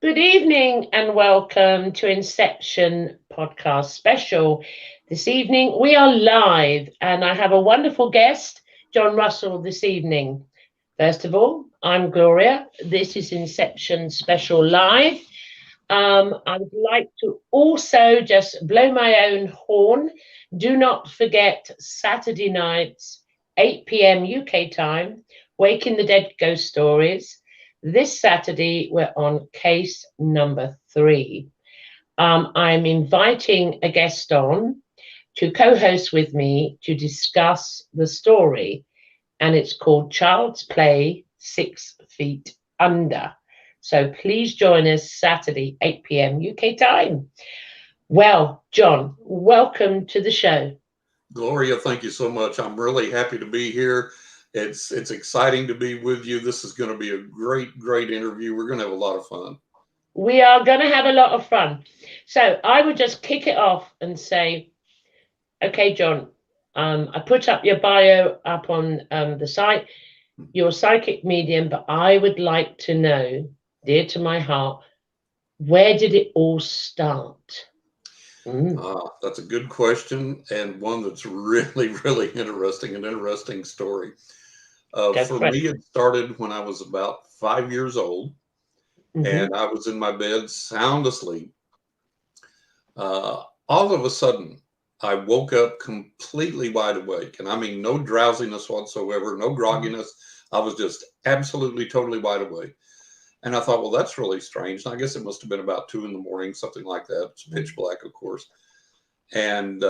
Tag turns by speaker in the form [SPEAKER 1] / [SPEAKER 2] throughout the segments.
[SPEAKER 1] Good evening and welcome to Inception Podcast Special. This evening we are live and I have a wonderful guest, John Russell, this evening. First of all, I'm Gloria. This is Inception Special Live. I would like to also just blow my own horn. Do not forget Saturday nights, 8 p.m. UK time, Waking the Dead Ghost Stories. This Saturday, we're on case number 3. I'm inviting a guest on to co-host with me to discuss the story, and it's called Child's Play 6 Feet Under. So please join us Saturday, 8 p.m. UK time. Well, John, welcome to the show.
[SPEAKER 2] Gloria, thank you so much. I'm really happy to be here. It's exciting to be with you. This is going to be a great interview. We're going to have a lot of fun.
[SPEAKER 1] We are going to have a lot of fun. So I would just kick it off and say, okay, John, I put up your bio up on the site. You're a psychic medium, but I would like to know, dear to my heart, where did it all start?
[SPEAKER 2] That's a good question, and one that's really interesting, an interesting story. For me, it started when I was about 5 years old, and I was in my bed, sound asleep. All of a sudden, I woke up completely wide awake, and I mean no drowsiness whatsoever, no grogginess. I was just absolutely, totally wide awake. And I thought, well, that's really strange. And I guess it must have been about 2 a.m, something like that. It's pitch black, of course. And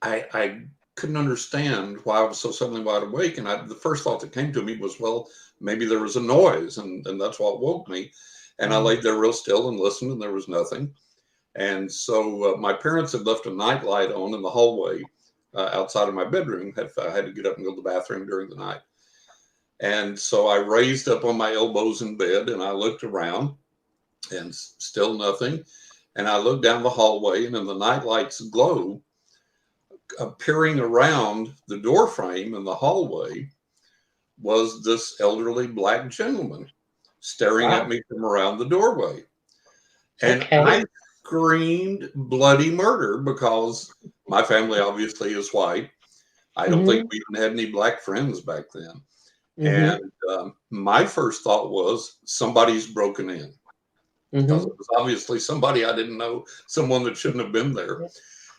[SPEAKER 2] I couldn't understand why I was so suddenly wide awake. And the first thought that came to me was, well, maybe there was a noise, and that's what woke me. And I laid there real still and listened, and there was nothing. And so my parents had left a night light on in the hallway outside of my bedroom. I had to get up and go to the bathroom during the night. And so I raised up on my elbows in bed and I looked around, and still nothing. And I looked down the hallway, and in the nightlight's glow, appearing around the door frame in the hallway, was this elderly black gentleman staring at me from around the doorway. And I screamed bloody murder, because my family obviously is white. I don't think we even had any black friends back then. And my first thought was, somebody's broken in. Because it was obviously somebody I didn't know, someone that shouldn't have been there.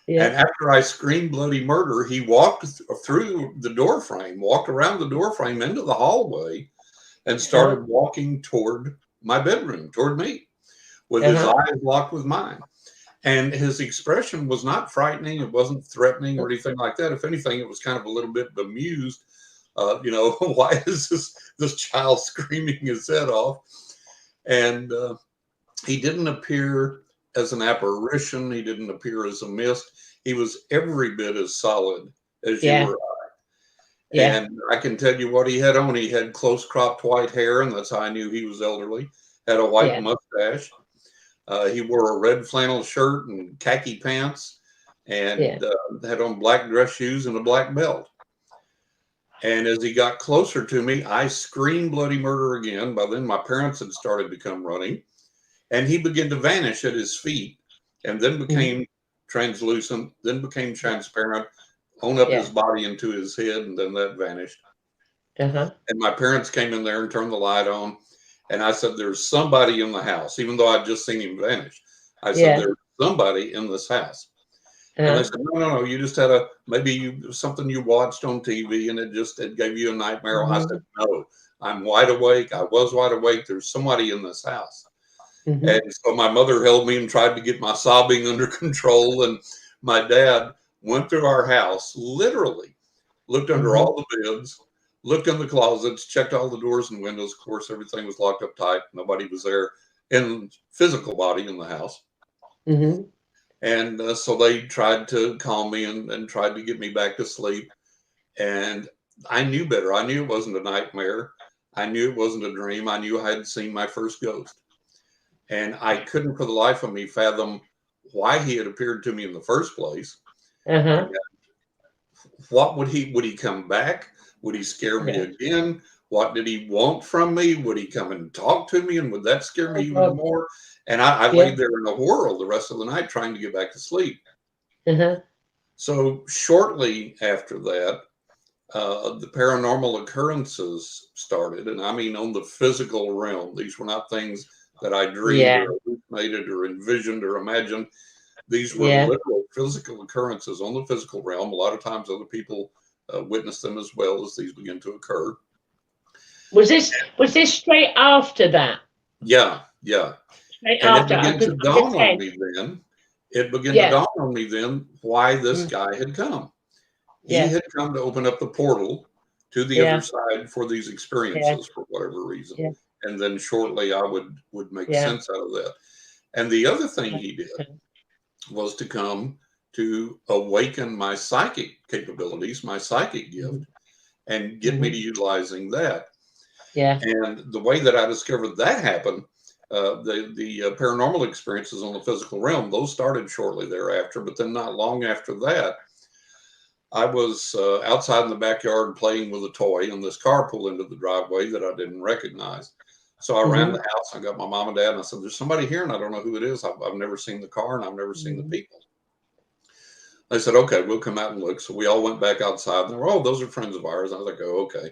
[SPEAKER 2] Yeah. And after I screamed bloody murder, he walked through the door frame, walked around the door frame into the hallway, and started walking toward my bedroom, toward me, with his eyes locked with mine. And his expression was not frightening. It wasn't threatening or anything like that. If anything, it was kind of a little bit bemused. Why is this child screaming his head off? And he didn't appear as an apparition. He didn't appear as a mist. He was every bit as solid as you or I. Yeah. And I can tell you what he had on. He had close cropped white hair, and that's how I knew he was elderly. Had a white mustache. He wore a red flannel shirt and khaki pants, and had on black dress shoes and a black belt. And as he got closer to me, I screamed bloody murder again. By then, my parents had started to come running. And he began to vanish at his feet, and then became translucent, then became transparent, own up his body into his head, and then that vanished. And my parents came in there and turned the light on. And I said, there's somebody in the house, even though I'd just seen him vanish. I said, there's somebody in this house. And they said, no, you just had something you watched on TV, and it gave you a nightmare. I said, no, I'm wide awake. I was wide awake. There's somebody in this house. And so my mother held me and tried to get my sobbing under control. And my dad went through our house, literally looked under all the beds, looked in the closets, checked all the doors and windows. Of course, everything was locked up tight. Nobody was there in physical body in the house. And so they tried to calm me and tried to get me back to sleep. And I knew better. I knew it wasn't a nightmare. I knew it wasn't a dream. I knew I had seen my first ghost. And I couldn't for the life of me fathom why he had appeared to me in the first place. What would he come back? Would he scare me again? What did he want from me? Would he come and talk to me? And would that scare me even more? And I laid there in a whirl the rest of the night trying to get back to sleep. So shortly after that, the paranormal occurrences started. And I mean, on the physical realm, these were not things that I dreamed or hallucinated or envisioned or imagined. These were literal physical occurrences on the physical realm. A lot of times other people witnessed them as well as these began to occur.
[SPEAKER 1] Was this straight after that?
[SPEAKER 2] Yeah.
[SPEAKER 1] Straight
[SPEAKER 2] and
[SPEAKER 1] after.
[SPEAKER 2] It began to dawn on me then. It began to dawn on me then why this guy had come. He had come to open up the portal to the other side for these experiences for whatever reason. And then shortly I would make sense out of that. And the other thing he did was to come to awaken my psychic capabilities, my psychic gift, and get me to utilizing that. And the way that I discovered that happened, the paranormal experiences on the physical realm, those started shortly thereafter, but then not long after that, I was outside in the backyard playing with a toy, and this car pulled into the driveway that I didn't recognize. So I ran the house. I got my mom and dad, and I said, "There's somebody here, and I don't know who it is. I've never seen the car, and I've never seen the people." They said, "Okay, we'll come out and look." So we all went back outside, and they were, "Oh, those are friends of ours." I was like, "Oh, okay."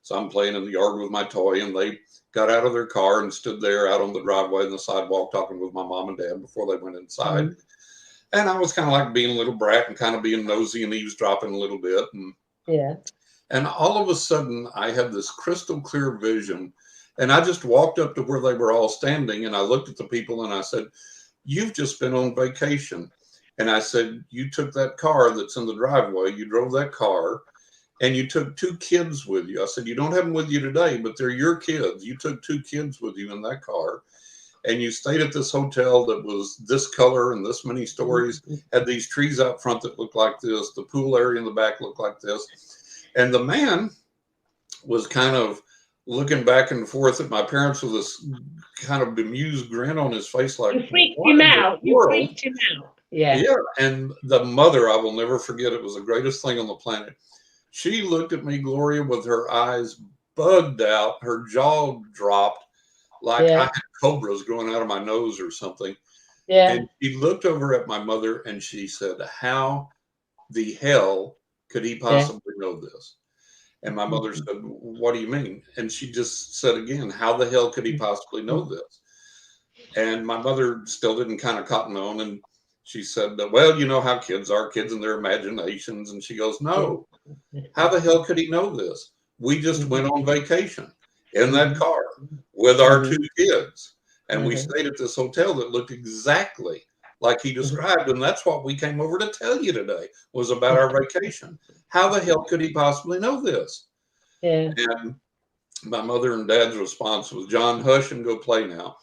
[SPEAKER 2] So I'm playing in the yard with my toy, and they got out of their car and stood there out on the driveway and the sidewalk talking with my mom and dad before they went inside. And I was kind of like being a little brat and kind of being nosy and eavesdropping a little bit. And all of a sudden, I had this crystal clear vision. And I just walked up to where they were all standing. And I looked at the people and I said, "You've just been on vacation." And I said, "You took that car that's in the driveway. You drove that car. And you took 2 kids with you." I said, "You don't have them with you today, but they're your kids. You took 2 kids with you in that car. And you stayed at this hotel that was this color and this many stories, had these trees out front that looked like this. The pool area in the back looked like this." And the man was kind of looking back and forth at my parents with this kind of bemused grin on his face. Like,
[SPEAKER 1] you freaked him out. You freaked him out. Yeah.
[SPEAKER 2] And the mother, I will never forget, it was the greatest thing on the planet. She looked at me, Gloria, with her eyes bugged out, her jaw dropped, like I had cobras growing out of my nose or something. And she looked over at my mother and she said, "How the hell could he possibly know this?" And my mother said, "What do you mean?" And she just said again, "How the hell could he possibly know this?" And my mother still didn't kind of cotton on. And she said, "Well, you know how kids are, kids and their imaginations." And she goes, "No, how the hell could he know this? We just went on vacation in that car with our 2 kids. And we stayed at this hotel that looked exactly like he described. And that's what we came over to tell you today, was about our vacation. How the hell could he possibly know this?" And my mother and dad's response was, "John, hush and go play now."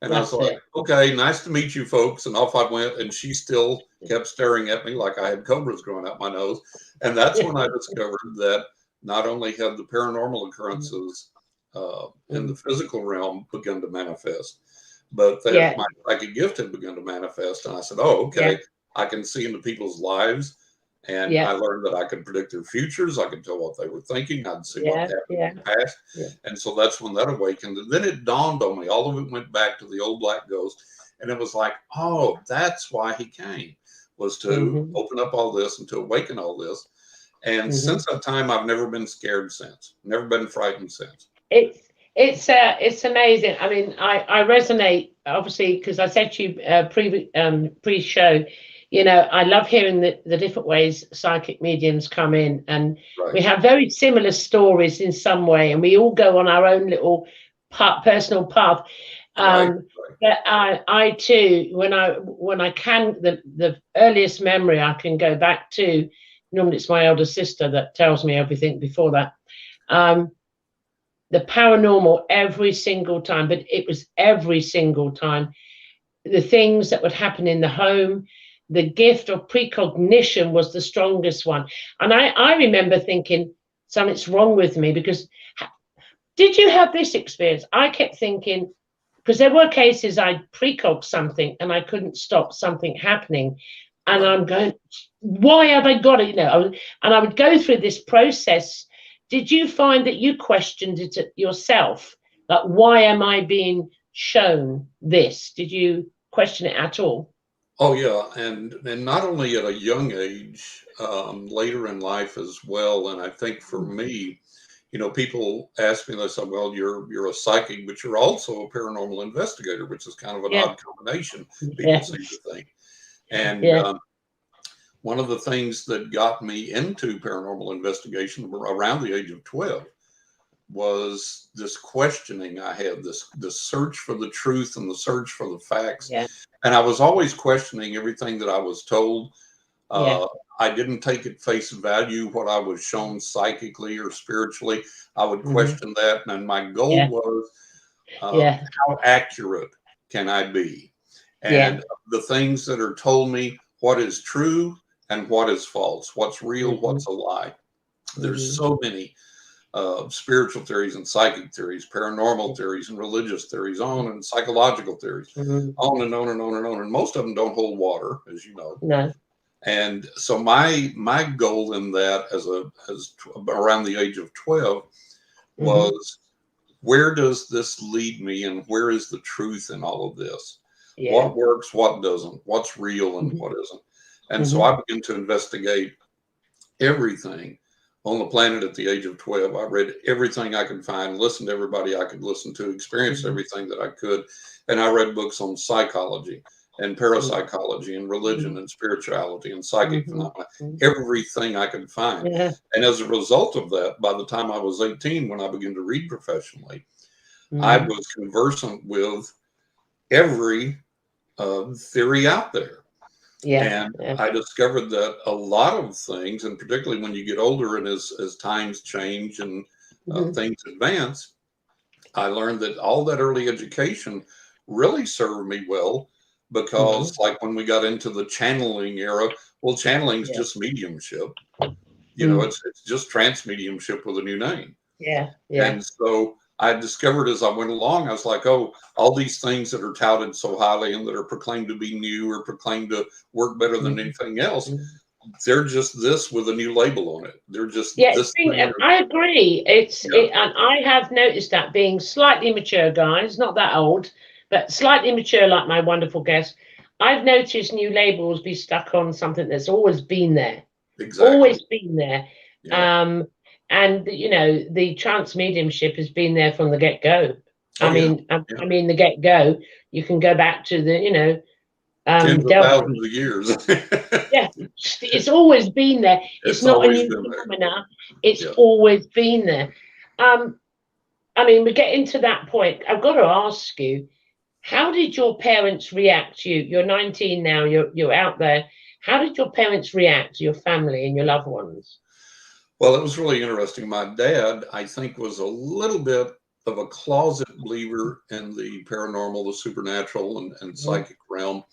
[SPEAKER 2] And I was like, "Okay, nice to meet you folks." And off I went. And she still kept staring at me like I had cobras growing out my nose. And that's when I discovered that not only had the paranormal occurrences in the physical realm begun to manifest, but that my psychic gift had begun to manifest. And I said, "Oh, okay, I can see into people's lives." And I learned that I could predict their futures. I could tell what they were thinking. I'd see what happened in the past. And so that's when that awakened. And then it dawned on me. All of it went back to the old black ghost. And it was like, oh, that's why he came, was to open up all this and to awaken all this. And since that time, I've never been scared since. Never been frightened since.
[SPEAKER 1] It's amazing. I mean, I resonate, obviously, because I said to you pre-show, you know, I love hearing the different ways psychic mediums come in, and we have very similar stories in some way, and we all go on our own little personal path. But I too, when I can, the earliest memory I can go back to, normally it's my elder sister that tells me everything before that. The paranormal every single time, but it was every single time, the things that would happen in the home, the gift of precognition was the strongest one. And I remember thinking, something's wrong with me, because did you have this experience? I kept thinking, because there were cases I'd precog something and I couldn't stop something happening. And I'm going, why have I got it? You know, and I would go through this process did you find that you questioned it yourself? Like, why am I being shown this? Did you question it at all?
[SPEAKER 2] Oh yeah, and not only at a young age, later in life as well. And I think for me, people ask me, they say, "Well, you're a psychic, but you're also a paranormal investigator," which is kind of an odd combination. People seem to think. And one of the things that got me into paranormal investigation around the age of 12 was this questioning I had, this search for the truth and the search for the facts.
[SPEAKER 1] Yeah.
[SPEAKER 2] And I was always questioning everything that I was told. I didn't take at face value what I was shown psychically or spiritually. I would question that. And my goal was, how accurate can I be? And the things that are told me, what is true and what is false, what's real, what's a lie. There's so many spiritual theories and psychic theories, paranormal theories and religious theories, and psychological theories, on and on and on and on. And most of them don't hold water, as you know.
[SPEAKER 1] No.
[SPEAKER 2] And so my goal in that, as around the age of 12, was, where does this lead me, and where is the truth in all of this? What works, what doesn't, what's real and what isn't. And so I began to investigate everything on the planet at the age of 12. I read everything I could find, listened to everybody I could listen to, experienced everything that I could. And I read books on psychology and parapsychology and religion and spirituality and psychic phenomena, everything I could find. And as a result of that, by the time I was 18, when I began to read professionally, I was conversant with every theory out there. And I discovered that a lot of things, and particularly when you get older and as times change and things advance, I learned that all that early education really served me well, because like when we got into the channeling era, well, channeling is just mediumship. It's just trance mediumship with a new name. And so I discovered as I went along, I was like, oh, all these things that are touted so highly and that are proclaimed to be new or proclaimed to work better than anything else, they're just this with a new label on it. They're just this.
[SPEAKER 1] I agree. And I have noticed that, being slightly mature, guys, not that old, but slightly mature, like my wonderful guest. I've noticed new labels be stuck on something that's always been there.
[SPEAKER 2] Exactly.
[SPEAKER 1] Always been there. And the trance mediumship has been there from the get-go. I mean, the get-go. You can go back to the
[SPEAKER 2] tens of thousands of years.
[SPEAKER 1] It's always been there. It's not a new phenomenon. It's always been there. We get into that point. I've got to ask you, how did your parents react to you? You're 19 now. You're out there. How did your parents react to your family and your loved ones?
[SPEAKER 2] Well, it was really interesting. My dad, I think, was a little bit of a closet believer in the paranormal, the supernatural, and psychic realm.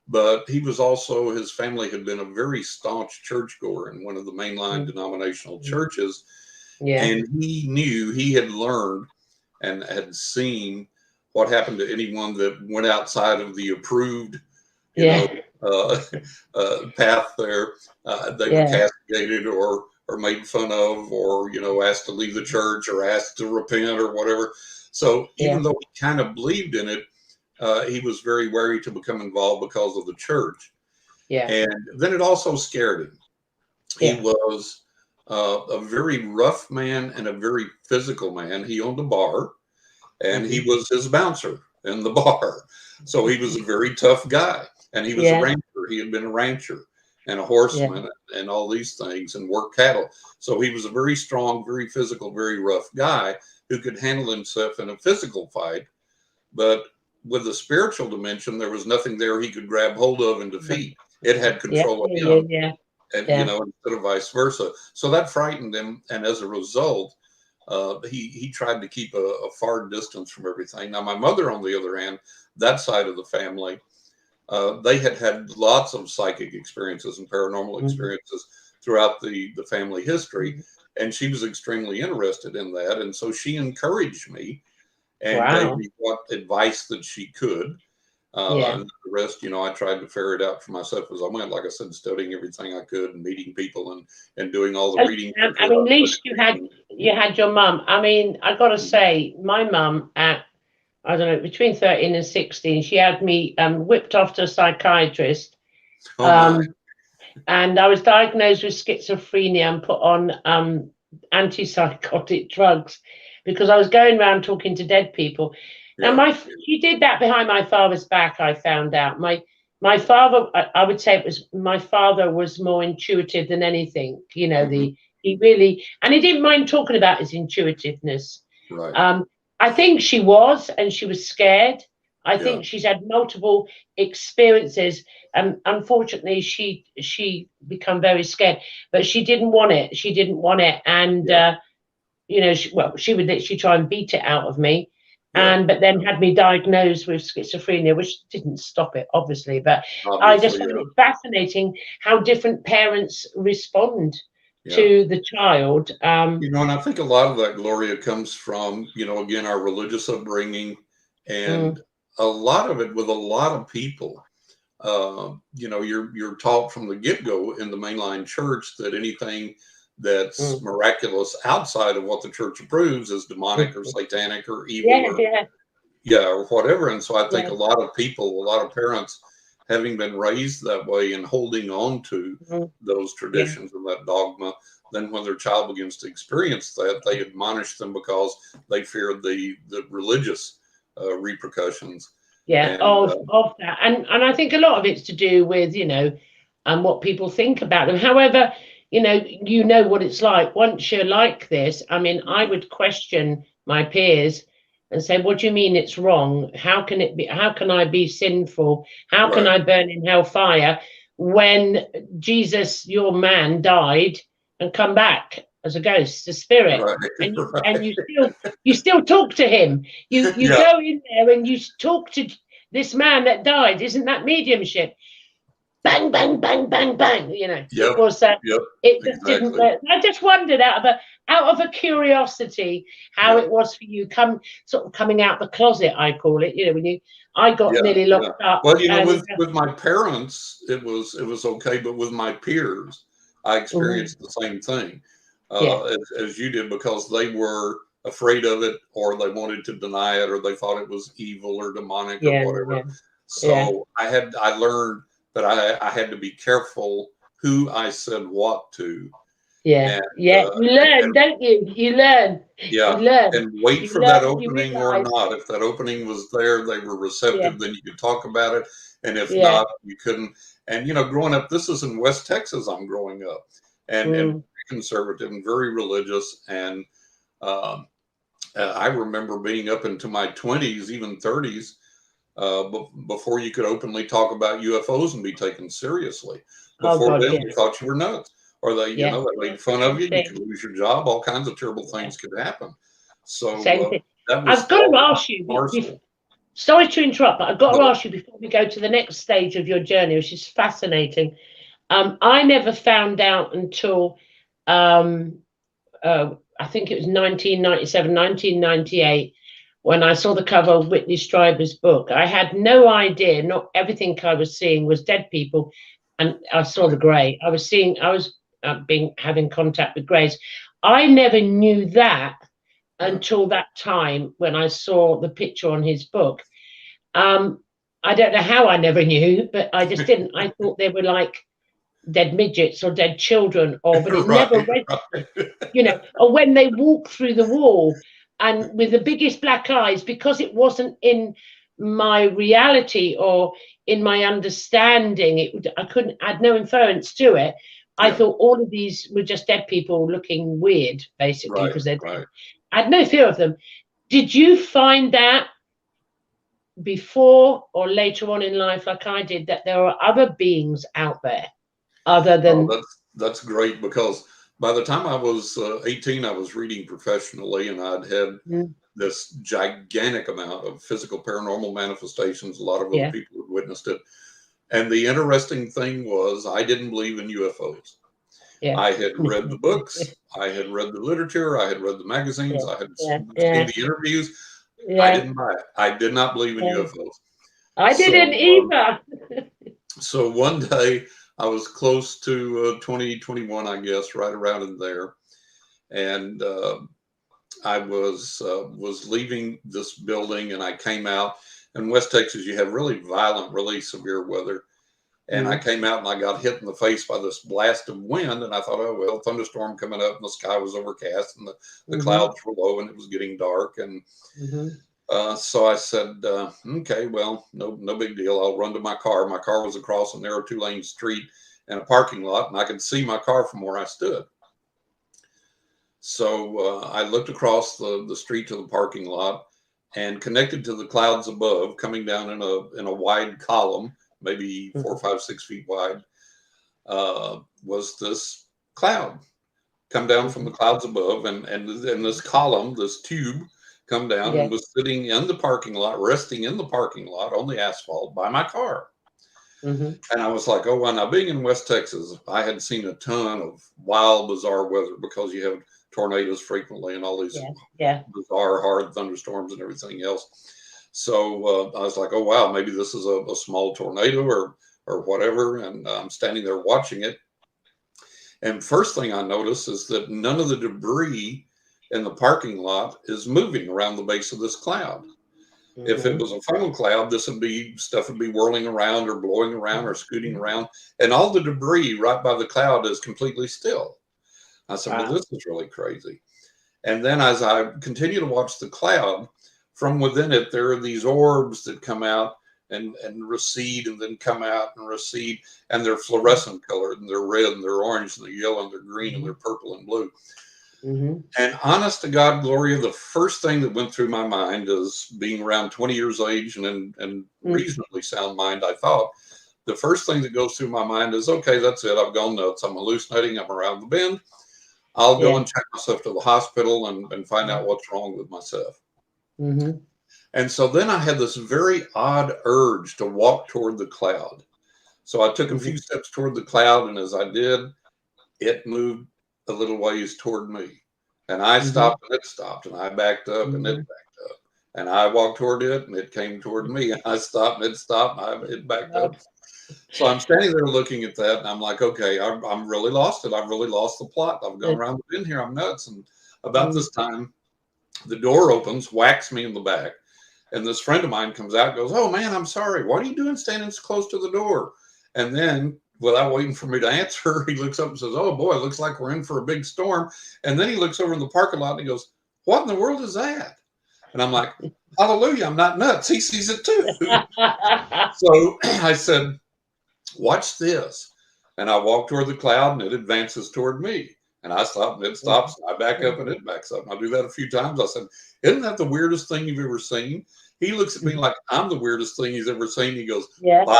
[SPEAKER 2] But he was also, his family had been a very staunch churchgoer in one of the mainline denominational churches. And he knew, he had learned and had seen what happened to anyone that went outside of the approved, path there. They were castigated or made fun of, or, asked to leave the church or asked to repent or whatever. So even though he kind of believed in it, he was very wary to become involved because of the church. And then it also scared him. He was a very rough man and a very physical man. He owned a bar, and he was his bouncer in the bar. So he was a very tough guy, and he was a rancher. He had been a rancher and a horseman and all these things, and worked cattle. So he was a very strong, very physical, very rough guy who could handle himself in a physical fight. But with the spiritual dimension, there was nothing there he could grab hold of and defeat. It had control of him, and instead of vice versa. So that frightened him, and as a result, he tried to keep a far distance from everything. Now, my mother, on the other hand, that side of the family, they had lots of psychic experiences and paranormal experiences throughout the family history, and she was extremely interested in that. And so she encouraged me and gave me what advice that she could. And the rest, I tried to figure it out for myself as I went. Like I said, studying everything I could and meeting people and doing all the reading.
[SPEAKER 1] I mean, at least you had your mum. I mean, I got to say, my mum at, I don't know, between 13 and 16, she had me whipped off to a psychiatrist. And I was diagnosed with schizophrenia and put on antipsychotic drugs because I was going around talking to dead people. Now, she did that behind my father's back, I found out. My father, I would say my father was more intuitive than anything. He really, and he didn't mind talking about his intuitiveness.
[SPEAKER 2] Right.
[SPEAKER 1] I think she was scared. I think she's had multiple experiences, and unfortunately, she become very scared. But she didn't want it. She didn't want it, and she would literally try and beat it out of me, but then had me diagnosed with schizophrenia, which didn't stop it, obviously. But I just find it fascinating how different parents respond to the child.
[SPEAKER 2] And I think a lot of that, Gloria, comes from again our religious upbringing and. A lot of it with a lot of people, you're taught from the get-go in the mainline church that anything that's miraculous outside of what the church approves is demonic or satanic or evil or whatever. And so I think a lot of people, a lot of parents, having been raised that way and holding on to those traditions and that dogma, then when their child begins to experience that, they admonish them because they fear the religious repercussions.
[SPEAKER 1] Of that, and I think a lot of it's to do with what people think about them. However, what it's like once you're like this. I mean, I would question my peers and say, "What do you mean it's wrong? How can it be? How can I be sinful? How can I burn in hellfire when Jesus, your man, died and come back as a ghost, a spirit, and you still talk to him. You go in there and you talk to this man that died. Isn't that mediumship? Bang, bang, bang, bang, bang. It was it just didn't work. I just wondered out of a curiosity how it was for you coming out the closet, I call it. When I got nearly locked up.
[SPEAKER 2] Well, with my parents, it was okay, but with my peers, I experienced the same thing. As you did, because they were afraid of it, or they wanted to deny it, or they thought it was evil or demonic or whatever. So I learned that I had to be careful who I said what to. You
[SPEAKER 1] learn, don't you? You learn.
[SPEAKER 2] Yeah,
[SPEAKER 1] you learn.
[SPEAKER 2] And wait for that opening or not. If that opening was there, they were receptive, then you could talk about it. And if not, you couldn't. And, growing up, this is in West Texas, I'm growing up. And conservative and very religious, and I remember being up into my 20s, even 30s, before you could openly talk about UFOs and be taken seriously. Before then, they thought you were nuts, or they made fun of you. You could lose your job. All kinds of terrible things could happen. So
[SPEAKER 1] I've got to ask you. Sorry to interrupt, but I've got to ask you before we go to the next stage of your journey, which is fascinating. I never found out until I think it was 1997, 1998, when I saw the cover of Whitley Strieber's book. I had no idea, not everything I was seeing was dead people. And I saw the grey. I was having contact with greys. I never knew that until that time when I saw the picture on his book. I don't know how I never knew, but I just didn't. I thought they were like dead midgets or dead children, but it never read, or when they walk through the wall and with the biggest black eyes, because it wasn't in my reality or in my understanding, I had no inference to it. I thought all of these were just dead people looking weird, basically, because they're dead. I had no fear of them. Did you find that before or later on in life, like I did, that there are other beings out there other than...
[SPEAKER 2] That's great, because by the time I was 18, I was reading professionally, and I'd had this gigantic amount of physical paranormal manifestations. A lot of other people had witnessed it. And the interesting thing was, I didn't believe in UFOs. I had read the books, I had read the literature, I had read the magazines, I had seen the interviews. I didn't buy it. I did not believe in UFOs.
[SPEAKER 1] I didn't either.
[SPEAKER 2] So one day I was close to 2021, I guess, right around in there. And I was leaving this building, and I came out. In West Texas, you have really violent, really severe weather. And I came out and I got hit in the face by this blast of wind. And I thought, oh, well, thunderstorm coming up, and the sky was overcast, and the clouds were low, and it was getting dark. And so I said, okay, well, no big deal. I'll run to my car. My car was across a narrow 2-lane street and a parking lot, and I could see my car from where I stood. So I looked across the street to the parking lot, and connected to the clouds above, coming down in a wide column, maybe 4, 5, 6 feet wide, was this cloud come down from the clouds above, and this column, this tube, come down and was sitting in the parking lot, resting in the parking lot on the asphalt by my car. And I was like, oh, well, now being in West Texas, I had seen a ton of wild, bizarre weather, because you have tornadoes frequently and all these bizarre, hard thunderstorms and everything else. So I was like, oh, wow, maybe this is a small tornado or whatever. And I'm standing there watching it. And first thing I notice is that none of the debris in the parking lot is moving around the base of this cloud. If it was a funnel cloud, stuff would be whirling around or blowing around or scooting around, and all the debris right by the cloud is completely still. I said, well, this is really crazy. And then as I continue to watch the cloud, from within it, there are these orbs that come out and recede, and then come out and recede, and they're fluorescent colored, and they're red, and they're orange, and they're yellow, and they're green, and they're purple and blue. And honest to God, Gloria, the first thing that went through my mind is, being around 20 years of age and reasonably sound mind, I thought, the first thing that goes through my mind is, okay, that's it. I've gone nuts. I'm hallucinating. I'm around the bend. I'll go and check myself to the hospital and find out what's wrong with myself. And so then I had this very odd urge to walk toward the cloud. So I took a few steps toward the cloud, and as I did, it moved a little ways toward me. And I stopped, and it stopped, and I backed up, and it backed up. And I walked toward it, and it came toward me. And I stopped, and it stopped, and it backed up. So I'm standing there looking at that, and I'm like, okay, I'm really lost it. I've really lost the plot. I've gone around the bend here. I'm nuts. And about this time, the door opens, whacks me in the back. And this friend of mine comes out and goes, oh, man, I'm sorry. What are you doing standing so close to the door? And then, without waiting for me to answer, he looks up and says, oh, boy, it looks like we're in for a big storm. And then he looks over in the parking lot and he goes, what in the world is that? And I'm like, hallelujah, I'm not nuts. He sees it too. So I said, watch this. And I walk toward the cloud, and it advances toward me. And I stop, and it stops. And I back up, and it backs up. And I do that a few times. I said, isn't that the weirdest thing you've ever seen? He looks at me like I'm the weirdest thing he's ever seen. He goes, bye.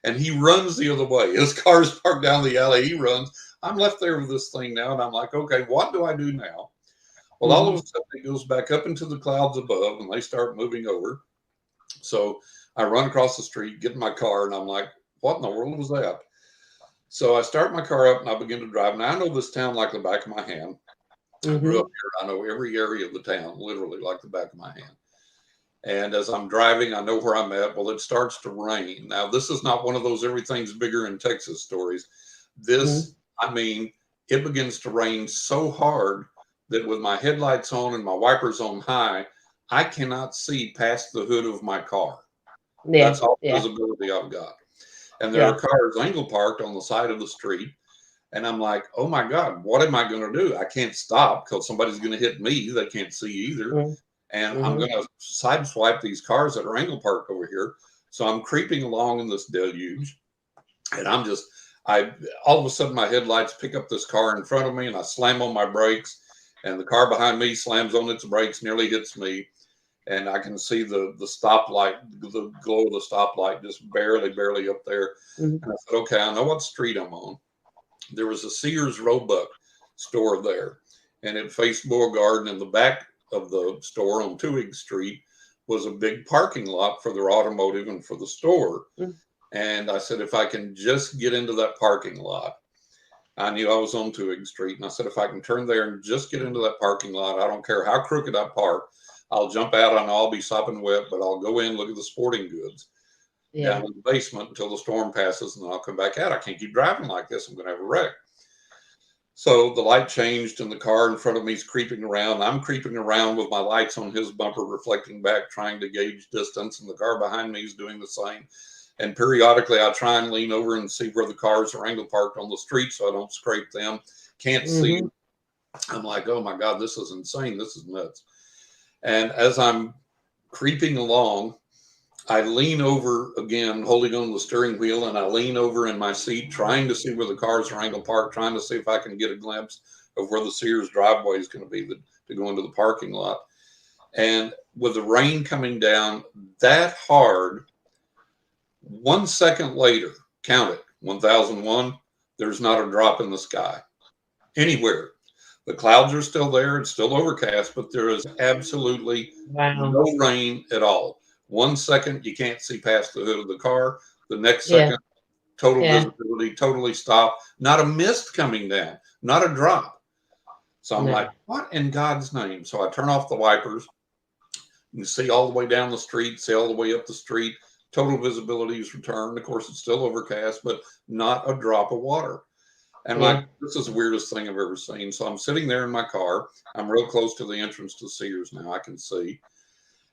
[SPEAKER 2] And he runs the other way. His car's parked down the alley. He runs. I'm left there with this thing now. And I'm like, okay, what do I do now? Well, all of a sudden, it goes back up into the clouds above, and they start moving over. So I run across the street, get in my car, and I'm like, what in the world was that? So I start my car up, and I begin to drive. Now, I know this town like the back of my hand. I grew up here. I know every area of the town, literally like the back of my hand. And as I'm driving, I know where I'm at. Well, it starts to rain. Now, this is not one of those everything's bigger in Texas stories. This, I mean, it begins to rain so hard that with my headlights on and my wipers on high, I cannot see past the hood of my car. That's all the visibility I've got. And there are cars angle parked on the side of the street. And I'm like, oh, my God, what am I going to do? I can't stop because somebody's going to hit me. They can't see either. And I'm going to sideswipe these cars that are angle parked over here. So I'm creeping along in this deluge. And all of a sudden, my headlights pick up this car in front of me, and I slam on my brakes. And the car behind me slams on its brakes, nearly hits me. And I can see the stoplight, the glow of the stoplight just barely up there. And I said, okay, I know what street I'm on. There was a Sears Roebuck store there, and it faced Beauregard, and in the back of the store on Tewig Street was a big parking lot for their automotive and for the store. And I said, if I can just get into that parking lot, I knew I was on Tewig Street. And I said, if I can turn there and just get into that parking lot, I don't care how crooked I park, I'll jump out and I'll be sopping wet, but I'll go in, look at the sporting goods. down in the basement until the storm passes, and then I'll come back out. I can't keep driving like this. I'm going to have a wreck. So the light changed, and the car in front of me is creeping around. I'm creeping around with my lights on his bumper, reflecting back, trying to gauge distance, and the car behind me is doing the same. And periodically, I try and lean over and see where the cars are angle parked on the street so I don't scrape them. Can't see. I'm like, oh my God, this is insane. This is nuts. And as I'm creeping along, I lean over again, holding on to the steering wheel, and I lean over in my seat, trying to see where the cars are angle parked, trying to see if I can get a glimpse of where the Sears driveway is going to be to go into the parking lot. And with the rain coming down that hard, 1 second later, count it, 1001, there's not a drop in the sky anywhere. The clouds are still there. It's still overcast, but there is absolutely no rain at all. 1 second, you can't see past the hood of the car. The next second, total visibility, totally stopped. Not a mist coming down, not a drop. So I'm like, what in God's name? So I turn off the wipers. You can see all the way down the street, see all the way up the street. Total visibility is returned. Of course, it's still overcast, but not a drop of water. And like, this is the weirdest thing I've ever seen. So I'm sitting there in my car. I'm real close to the entrance to Sears now. I can see.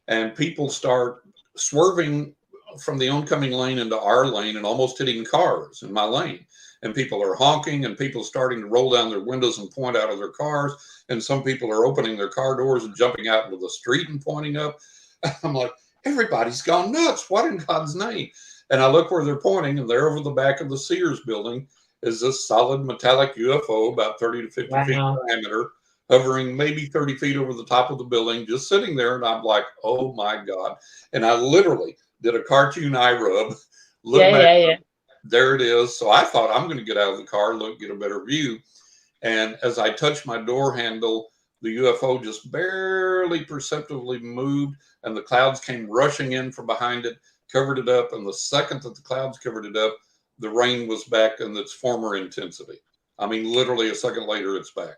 [SPEAKER 2] And people start swerving from the oncoming lane into our lane and almost hitting cars in my lane. And people are honking, and people starting to roll down their windows and point out of their cars. And some people are opening their car doors and jumping out into the street and pointing up. I'm like, everybody's gone nuts. What in God's name? And I look where they're pointing, and there over the back of the Sears building is this solid metallic UFO about 30 to 50 feet diameter, hovering maybe 30 feet over the top of the building, just sitting there. And I'm like, oh my God. And I literally did a cartoon eye rub. Look back, there it is. So I thought, I'm going to get out of the car, look, get a better view. And as I touched my door handle, the UFO just barely perceptibly moved, and the clouds came rushing in from behind it, covered it up. And the second that the clouds covered it up, the rain was back in its former intensity. I mean, literally a second later, it's back.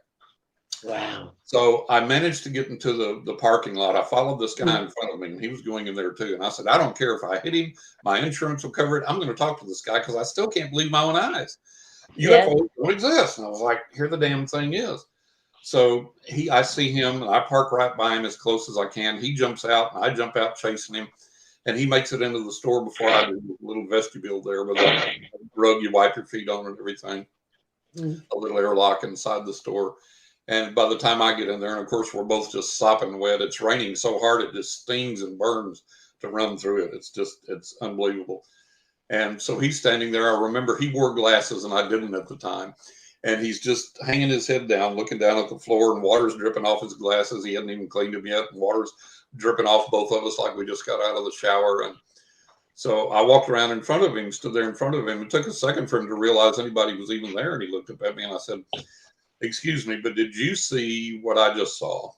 [SPEAKER 1] Wow.
[SPEAKER 2] So I managed to get into the parking lot. I followed this guy in front of me, and he was going in there too. And I said, I don't care if I hit him. My insurance will cover it. I'm going to talk to this guy because I still can't believe my own eyes. UFOs don't exist. And I was like, here the damn thing is. So I see him, and I park right by him as close as I can. He jumps out, and I jump out chasing him. And he makes it into the store before I do, a little vestibule there with a rug you wipe your feet on and everything. A little airlock inside the store. And by the time I get in there, and of course, we're both just sopping wet. It's raining so hard, it just stings and burns to run through it. It's unbelievable. And so he's standing there. I remember he wore glasses, and I didn't at the time. And he's just hanging his head down, looking down at the floor, and water's dripping off his glasses. He hadn't even cleaned them yet, and water's dripping off both of us like we just got out of the shower. And so I walked around in front of him, stood there in front of him. It took a second for him to realize anybody was even there. And he looked up at me, and I said, excuse me, but did you see what I just saw?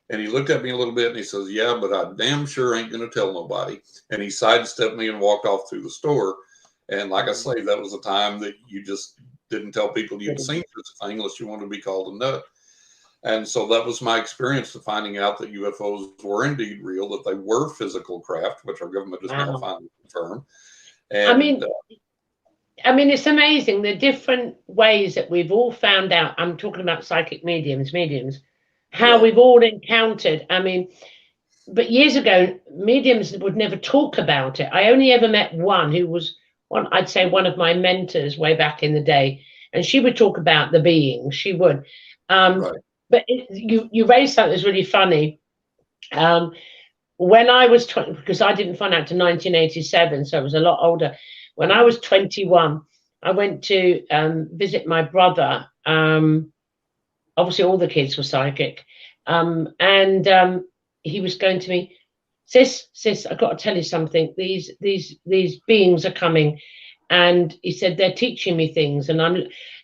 [SPEAKER 2] And he looked at me a little bit, and he says, yeah, but I damn sure ain't going to tell nobody. And he sidestepped me and walked off through the store. And like I say, that was a time that you just didn't tell people you'd seen such a thing unless you wanted to be called a nut. And so that was my experience of finding out that UFOs were indeed real, that they were physical craft, which our government has now finally confirmed. And
[SPEAKER 1] I mean, it's amazing the different ways that we've all found out. I'm talking about psychic mediums, how we've all encountered. I mean, but years ago, mediums would never talk about it. I only ever met one who was I'd say one of my mentors way back in the day, and she would talk about the beings. She would. But you raised something that's really funny. When I was 20, because I didn't find out till 1987, so I was a lot older. When I was 21, I went to visit my brother. Obviously, all the kids were psychic, and he was going to me, sis, I've got to tell you something. These beings are coming, and he said they're teaching me things. And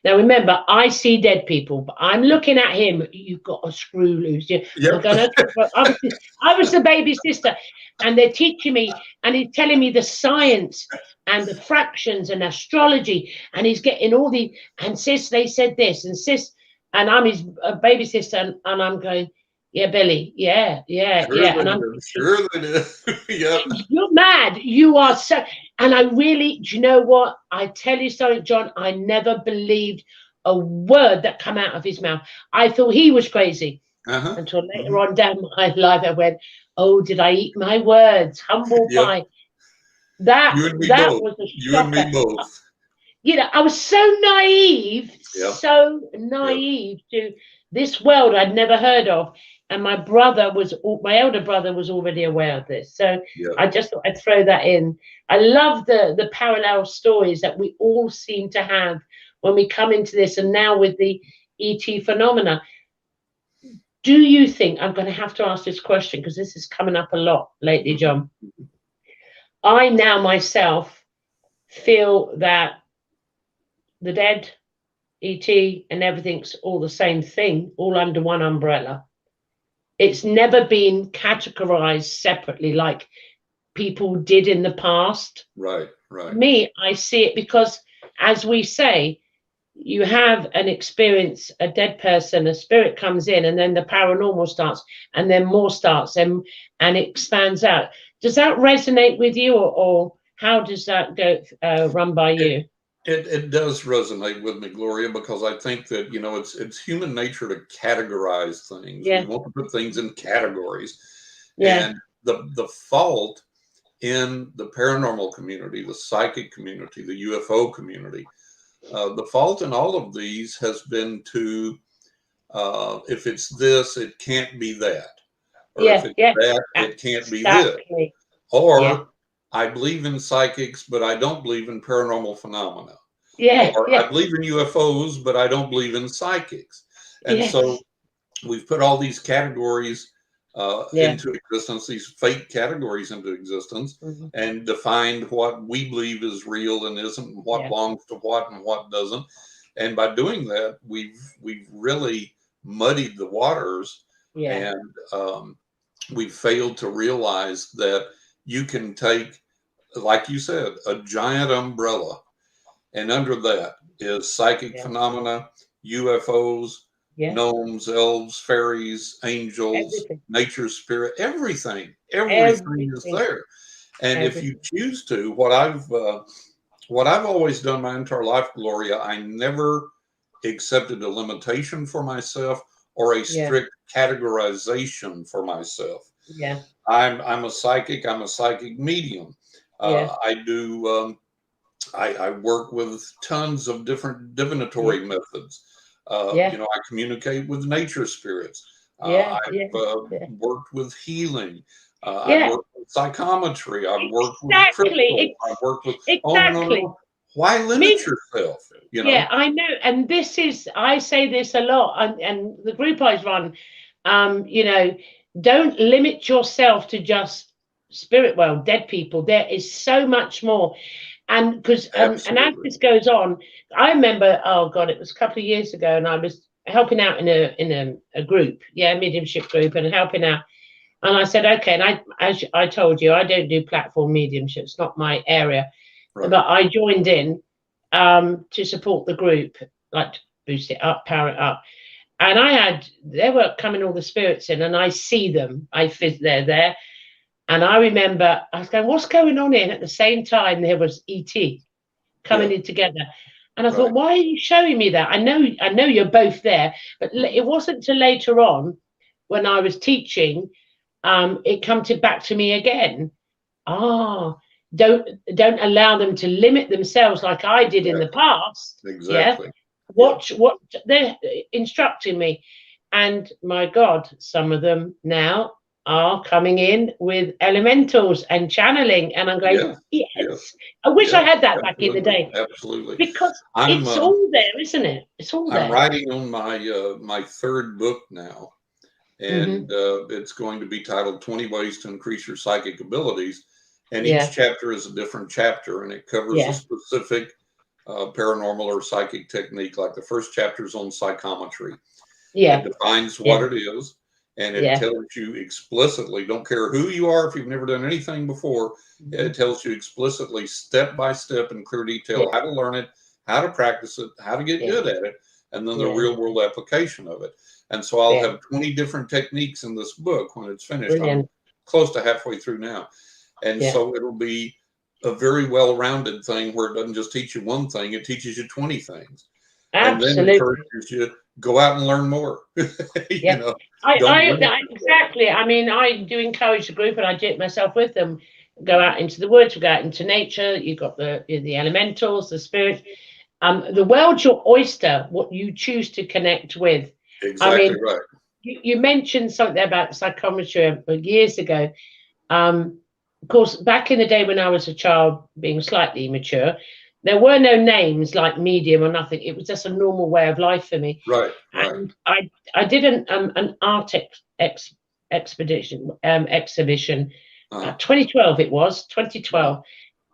[SPEAKER 1] now remember, I see dead people, but I'm looking at him. You've got a screw loose. I'm going, okay. I was the baby sister, and they're teaching me, and he's telling me the science and the fractions and astrology, and he's getting all and sis, they said this, and sis, and I'm his baby sister, and I'm going, Yeah, Billy. Yeah.
[SPEAKER 2] Sure
[SPEAKER 1] And
[SPEAKER 2] they
[SPEAKER 1] I'm
[SPEAKER 2] did.
[SPEAKER 1] thinking,
[SPEAKER 2] Sure they did. Yep.
[SPEAKER 1] you're mad. You are so. And I really, do you know what? I tell you something, John. I never believed a word that come out of his mouth. I thought he was crazy until later on down my life. I went, "Oh, did I eat my words? Humble
[SPEAKER 2] Yep.
[SPEAKER 1] pie." That
[SPEAKER 2] You and me both.
[SPEAKER 1] was a
[SPEAKER 2] You and me
[SPEAKER 1] shocker.
[SPEAKER 2] both.
[SPEAKER 1] You know, I was so naive,
[SPEAKER 2] Yep. Yep.
[SPEAKER 1] to this world I'd never heard of. And my elder brother was already aware of this. So
[SPEAKER 2] Yep.
[SPEAKER 1] I just thought I'd throw that in. I love the parallel stories that we all seem to have when we come into this. And now with the ET phenomena, do you think, I'm going to have to ask this question because this is coming up a lot lately, John. I now myself feel that the dead, ET, and everything's all the same thing, all under one umbrella. It's never been categorized separately like people did in the past.
[SPEAKER 2] Right.
[SPEAKER 1] Me, I see it because, as we say, you have an experience, a dead person, a spirit comes in, and then the paranormal starts, and then more starts, and it expands out. Does that resonate with you, or how does that go run by you?
[SPEAKER 2] It does resonate with me, Gloria, because I think that, you know, it's human nature to categorize things.
[SPEAKER 1] Yeah.
[SPEAKER 2] We want to put things in categories.
[SPEAKER 1] Yeah.
[SPEAKER 2] And the fault in the paranormal community, the psychic community, the UFO community, the fault in all of these has been to, if it's this, it can't be that. Or if it's that, it can't be this. Or I believe in psychics, but I don't believe in paranormal phenomena. Or I believe in UFOs, but I don't believe in psychics. And so we've put all these categories into existence, these fake categories into existence, and defined what we believe is real and isn't, what belongs to what and what doesn't. And by doing that, we've really muddied the waters, and we've failed to realize that you can take, like you said, a giant umbrella, and under that is psychic phenomena, UFOs, gnomes, elves, fairies, angels, nature, spirit, everything is there. And if you choose to, what I've always done my entire life, Gloria, I never accepted a limitation for myself or a strict categorization for myself. I'm a psychic. I'm a psychic medium. I do. I work with tons of different divinatory methods. You know, I communicate with nature spirits. I've worked with healing. I've worked with psychometry. I've worked with crystals. I've worked with no. Why limit yourself? You know?
[SPEAKER 1] Yeah, I know. And I say this a lot, and the group I run, you know, don't limit yourself to just spirit world, dead people. There is so much more. And because and as this goes on, I remember, oh God, it was a couple of years ago, and I was helping out in a group, mediumship group, and helping out. And I said, okay, and as I told you, I don't do platform mediumship. It's not my area. But I joined in to support the group, like to boost it up, power it up. And they were coming all the spirits in, and I see them. They're there. And I remember I was going, what's going on here? And at the same time, there was ET coming in together. And I thought, why are you showing me that? I know you're both there. But it wasn't until later on when I was teaching, it come back to me again. Don't allow them to limit themselves like I did in the past. Watch what they're instructing me. And my God, some of them now are coming in with elementals and channeling, and I'm going, yes. I wish I had that back in the day.
[SPEAKER 2] Absolutely,
[SPEAKER 1] because it's all there, isn't it? It's all there.
[SPEAKER 2] I'm writing on my my third book now, and it's going to be titled 20 Ways to Increase Your Psychic Abilities, and each chapter is a different chapter, and it covers a specific paranormal or psychic technique. Like the first chapter is on psychometry. It defines what it is. And it tells you explicitly, don't care who you are, if you've never done anything before, it tells you explicitly, step by step in clear detail, how to learn it, how to practice it, how to get good at it, and then the real world application of it. And so I'll have 20 different techniques in this book when it's finished.
[SPEAKER 1] Brilliant.
[SPEAKER 2] I'm close to halfway through now. And so it'll be a very well-rounded thing where it doesn't just teach you one thing, it teaches you 20 things.
[SPEAKER 1] Absolutely.
[SPEAKER 2] And then encourages you go out and learn more. You know,
[SPEAKER 1] exactly. I mean, I do encourage the group, and I do it myself with them. Go out into the woods, go out into nature. You've got the elementals, the spirits. The world's your oyster, what you choose to connect with.
[SPEAKER 2] Exactly. I mean, right.
[SPEAKER 1] You mentioned something about psychometry years ago. Of course, back in the day when I was a child, being slightly immature, there were no names like medium or nothing. It was just a normal way of life for me.
[SPEAKER 2] Right.
[SPEAKER 1] And I did an art exhibition. 2012 it was 2012,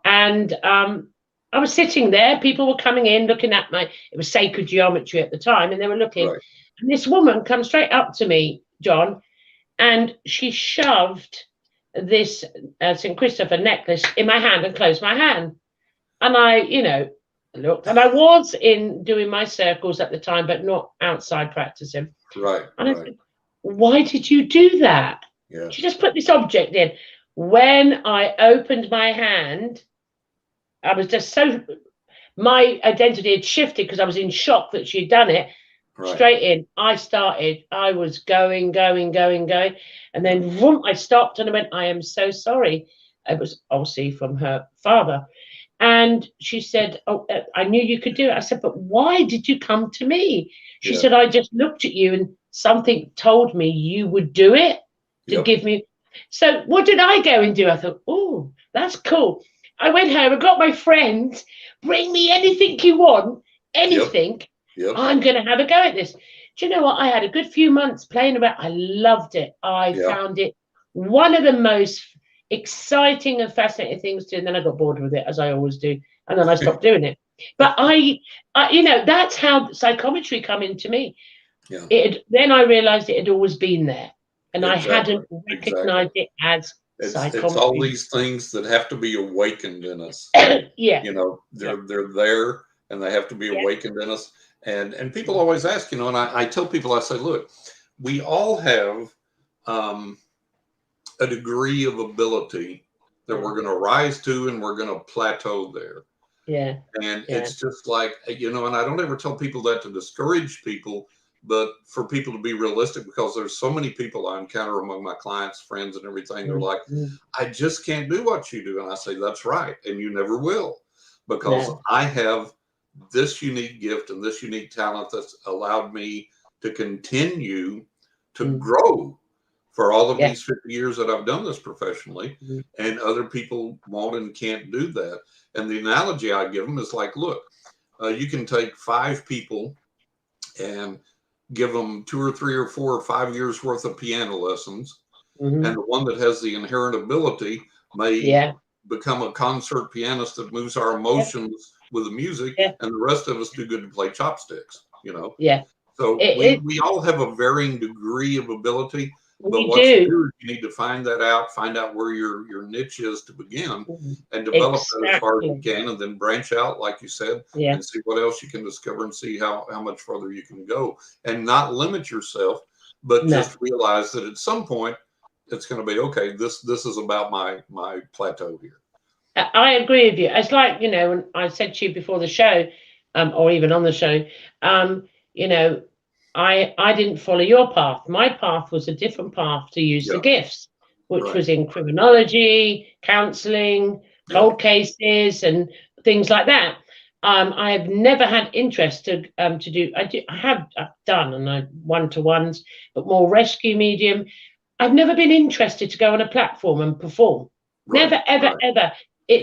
[SPEAKER 1] and I was sitting there. People were coming in, looking at it was sacred geometry at the time, and they were looking. Right. And this woman comes straight up to me, John, and she shoved this St. Christopher necklace in my hand and closed my hand. And I, looked, and I was doing my circles at the time, but not outside practicing.
[SPEAKER 2] Right.
[SPEAKER 1] And I said, why did you do that?
[SPEAKER 2] Yeah.
[SPEAKER 1] She just put this object in. When I opened my hand, I was just my identity had shifted because I was in shock that she'd done it. Right. Straight in. I was going. And then vroom, I stopped and I went, I am so sorry. It was obviously from her father. And she said, oh, I knew you could do it. I said, but why did you come to me? She said, I just looked at you and something told me you would do it to give me. So what did I go and do? I thought, oh, that's cool. I went home and got my friends, bring me anything you want, anything.
[SPEAKER 2] Yep.
[SPEAKER 1] I'm going to have a go at this. Do you know what? I had a good few months playing about. I loved it. I found it one of the most exciting and fascinating things to do. And then I got bored with it, as I always do. And then I stopped doing it. But I that's how psychometry come into me. Yeah. Then I realized it had always been there. And I hadn't recognized it as psychometry.
[SPEAKER 2] It's all these things that have to be awakened in us.
[SPEAKER 1] Yeah.
[SPEAKER 2] They're there and they have to be awakened in us. And people always ask, and I tell people, I say, look, we all have a degree of ability that we're going to rise to and we're going to plateau there.
[SPEAKER 1] Yeah.
[SPEAKER 2] And it's just like, and I don't ever tell people that to discourage people, but for people to be realistic, because there's so many people I encounter among my clients, friends and everything. They're like, I just can't do what you do. And I say, that's right. And you never will, because I have this unique gift and this unique talent that's allowed me to continue to grow for all of these 50 years that I've done this professionally, and other people won't and can't do that. And the analogy I give them is like, look, you can take 5 people and give them 2 or 3 or 4 or 5 years worth of piano lessons. And the one that has the inherent ability may become a concert pianist that moves our emotions with the music, and the rest of us do good to play chopsticks,
[SPEAKER 1] Yeah.
[SPEAKER 2] So we all have a varying degree of ability, but what you do is you need to find out where your niche is to begin, and develop that as far as you can, and then branch out, like you said, and see what else you can discover and see how much further you can go, and not limit yourself, but just realize that at some point it's going to be, okay, this is about my plateau here.
[SPEAKER 1] I agree with you. It's like, when I said to you before the show, or even on the show, I didn't follow your path. My path was a different path to use the gifts, which was in criminology, counseling, cold cases, and things like that. I have never had interest to do. I've done, and I one-to-ones, but more rescue medium. I've never been interested to go on a platform and perform. Never, ever, ever.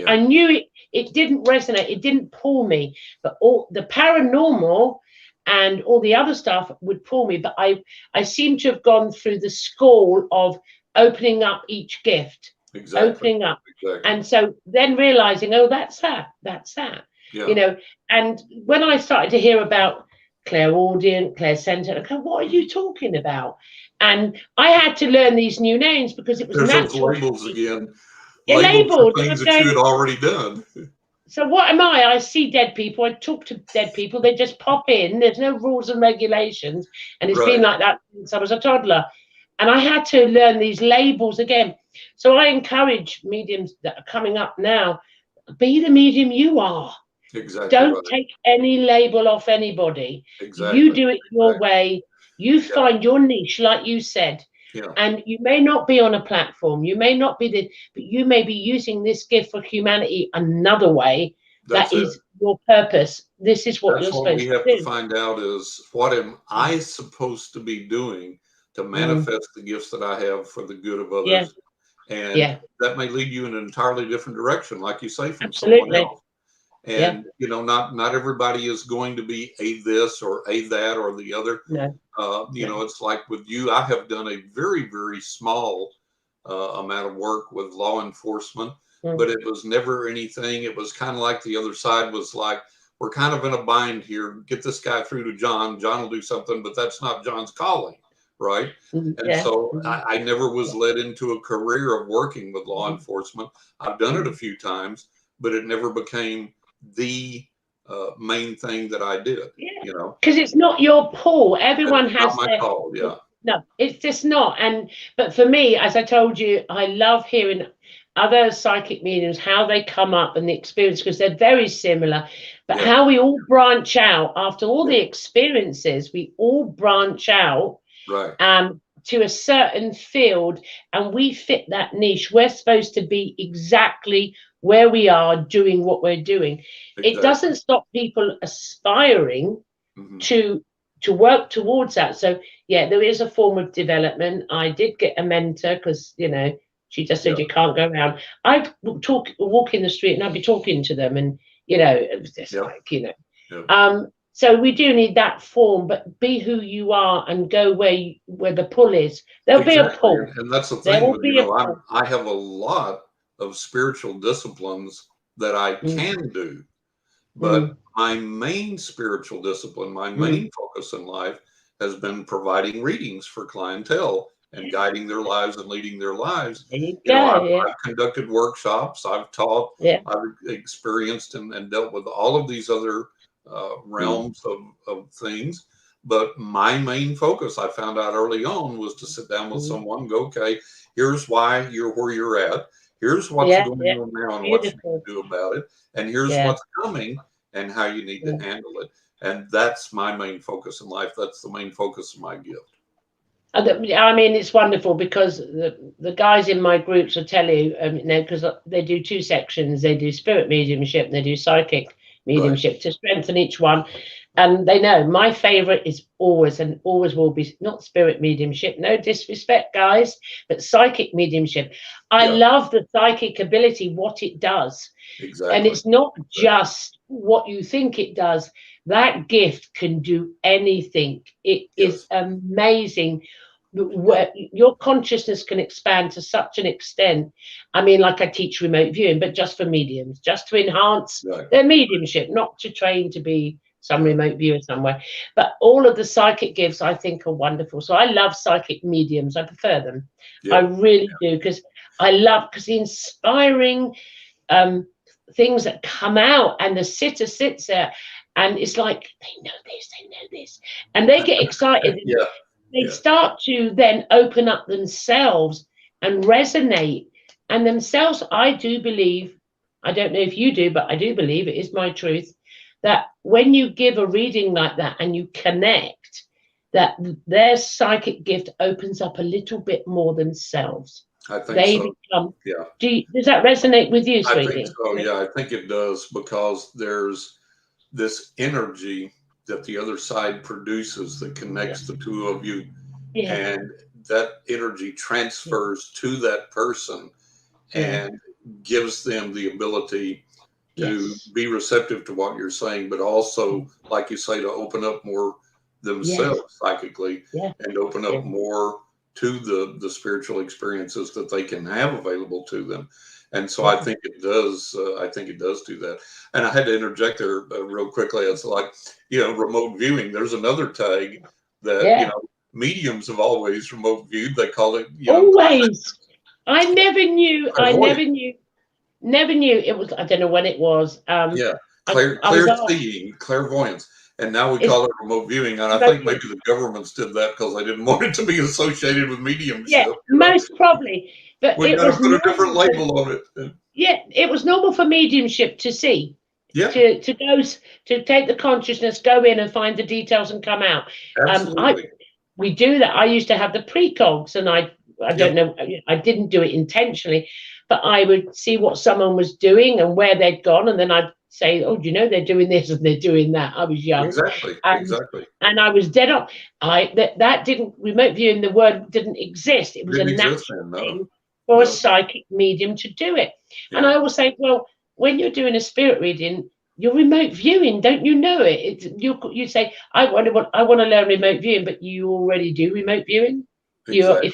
[SPEAKER 1] I knew it didn't resonate. It didn't pull me. But all the paranormal and all the other stuff would pull me. But I seem to have gone through the school of opening up each gift.
[SPEAKER 2] Exactly.
[SPEAKER 1] Opening up. Exactly. And so then realizing, oh, that's that. Yeah. And when I started to hear about clairaudient, clairsentient, I go, what are you talking about? And I had to learn these new names because it was
[SPEAKER 2] natural.
[SPEAKER 1] There's those
[SPEAKER 2] labels again. Labeled for things that you had already done.
[SPEAKER 1] So what am I? I see dead people. I talk to dead people. They just pop in. There's no rules and regulations. And it's been like that since I was a toddler. And I had to learn these labels again. So I encourage mediums that are coming up now, be the medium you are.
[SPEAKER 2] Exactly.
[SPEAKER 1] Don't take any label off anybody.
[SPEAKER 2] Exactly.
[SPEAKER 1] You do it your way. You find your niche, like you said.
[SPEAKER 2] Yeah.
[SPEAKER 1] And you may not be on a platform. You may not be but you may be using this gift for humanity another way. That is your purpose. This is what you're supposed to do.
[SPEAKER 2] That's what we have to find out is, what am I supposed to be doing to manifest the gifts that I have for the good of others? And that may lead you in an entirely different direction, like you say, from someone else. And you know, not everybody is going to be a this or a that or the other. You know, it's like with you, I have done a very, very small amount of work with law enforcement, but it was never anything. It was kind of like the other side was like, we're kind of in a bind here. Get this guy through to John. John will do something, but that's not John's calling, right? And so I never was led into a career of working with law enforcement. I've done it a few times, but it never became the main thing that I did. You know,
[SPEAKER 1] because it's not your pull. Everyone has
[SPEAKER 2] my call.
[SPEAKER 1] No, it's just not. But for me, as I told you, I love hearing other psychic mediums, how they come up and the experience, because they're very similar, but how we all branch out after all the experiences. We all branch out to a certain field, and we fit that niche. We're supposed to be exactly where we are doing what we're doing. It doesn't stop people aspiring to work towards that. So there is a form of development. I did get a mentor because, you know, she just said you can't go around. I'd walk in the street and I'd be talking to them, and you know, it was just like, you know. So we do need that form, but be who you are and go where the pull is. There'll be a pull.
[SPEAKER 2] And that's the thing. You know, I have a lot of spiritual disciplines that I can do, but my main spiritual discipline, my main focus in life has been providing readings for clientele and guiding their lives and leading their lives. You know, I've conducted workshops, I've taught, I've experienced and dealt with all of these other realms of things. But my main focus, I found out early on, was to sit down with someone and go, okay, here's why you're where you're at. Here's what's going on now and what you need to do about it. And here's what's coming and how you need to handle it. And that's my main focus in life. That's the main focus of my gift.
[SPEAKER 1] I mean, it's wonderful because the guys in my groups will tell you, because they do two sections. They do spirit mediumship and they do psychic mediumship to strengthen each one. And they know my favorite is always and always will be not spirit mediumship. No disrespect, guys, but psychic mediumship. I love the psychic ability, what it does. And it's not just what you think it does. That gift can do anything. It is amazing. Where your consciousness can expand to such an extent. I mean, like I teach remote viewing, but just for mediums, just to enhance their mediumship, not to train to be some remote viewer somewhere. But all of the psychic gifts I think are wonderful. So I love psychic mediums. I prefer them. I really do, because the inspiring things that come out, and the sitter sits there and it's like, they know this, and they get excited. They start to then open up themselves and resonate. And themselves, I do believe, I don't know if you do, but I do believe, it is my truth, that when you give a reading like that and you connect, that their psychic gift opens up a little bit more themselves.
[SPEAKER 2] I think so.
[SPEAKER 1] Become, does that resonate with you, sweetie?
[SPEAKER 2] I think so, I think it does, because there's this energy that the other side produces that connects the two of you, and that energy transfers to that person and gives them the ability to be receptive to what you're saying, but also, like you say, to open up more themselves psychically and open up more to the spiritual experiences that they can have available to them. And so I think it does. I think it does do that. And I had to interject there real quickly. It's like, remote viewing. There's another tag that mediums have always remote viewed. They call it
[SPEAKER 1] always. I never knew. never knew it was. I don't know when it was.
[SPEAKER 2] Seeing, clairvoyance. And now we call it remote viewing. And I think maybe the governments did that because they didn't want it to be associated with mediumship.
[SPEAKER 1] Yeah, most probably. But
[SPEAKER 2] we got to put a different label on it.
[SPEAKER 1] Yeah, it was normal for mediumship to see.
[SPEAKER 2] Yeah.
[SPEAKER 1] To take the consciousness, go in and find the details and come out.
[SPEAKER 2] Absolutely.
[SPEAKER 1] We do that. I used to have the precogs, and I don't know, I didn't do it intentionally, but I would see what someone was doing and where they'd gone, and then I'd say, oh, they're doing this and they're doing that. I was young.
[SPEAKER 2] Exactly.
[SPEAKER 1] And I was dead on. That didn't, remote viewing, the word didn't exist. It was a natural thing for a psychic medium to do it. Yeah. And I always say, well, when you're doing a spirit reading, you're remote viewing, don't you know it? You say, I want to learn remote viewing, but you already do remote viewing. Exactly.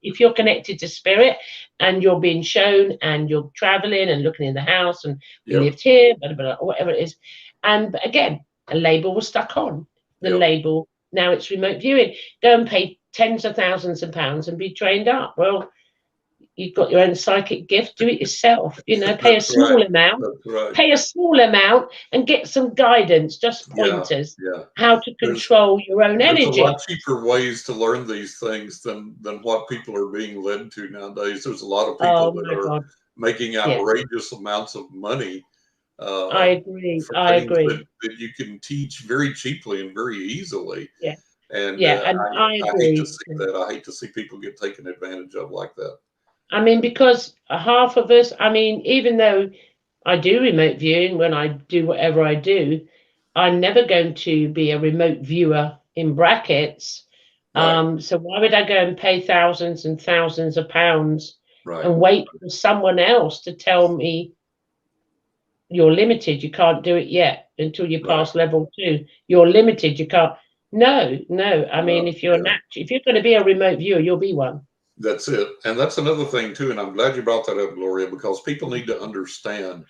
[SPEAKER 1] If you're connected to spirit and you're being shown and you're traveling and looking in the house and we lived here, blah, blah, blah, whatever it is. And again, a label was stuck on the label. Now it's remote viewing. Go and pay tens of thousands of pounds and be trained up. Well, you've got your own psychic gift, do it yourself, pay a small amount, pay a small amount and get some guidance, just pointers, how to control your own energy.
[SPEAKER 2] There's a lot cheaper ways to learn these things than what people are being led to nowadays. There's a lot of people that are making outrageous amounts of money.
[SPEAKER 1] I agree.
[SPEAKER 2] That you can teach very cheaply and very easily.
[SPEAKER 1] Yeah.
[SPEAKER 2] And
[SPEAKER 1] I agree.
[SPEAKER 2] hate to see that. I hate to see people get taken advantage of like that.
[SPEAKER 1] I mean, because half of us, even though I do remote viewing when I do whatever I do, I'm never going to be a remote viewer in brackets. Right. So why would I go and pay thousands and thousands of pounds and wait for someone else to tell me you're limited, you can't do it yet until you pass level 2. You're limited, you can't. No. I mean, if you're going to be a remote viewer, you'll be one.
[SPEAKER 2] That's it. And that's another thing, too. And I'm glad you brought that up, Gloria, because people need to understand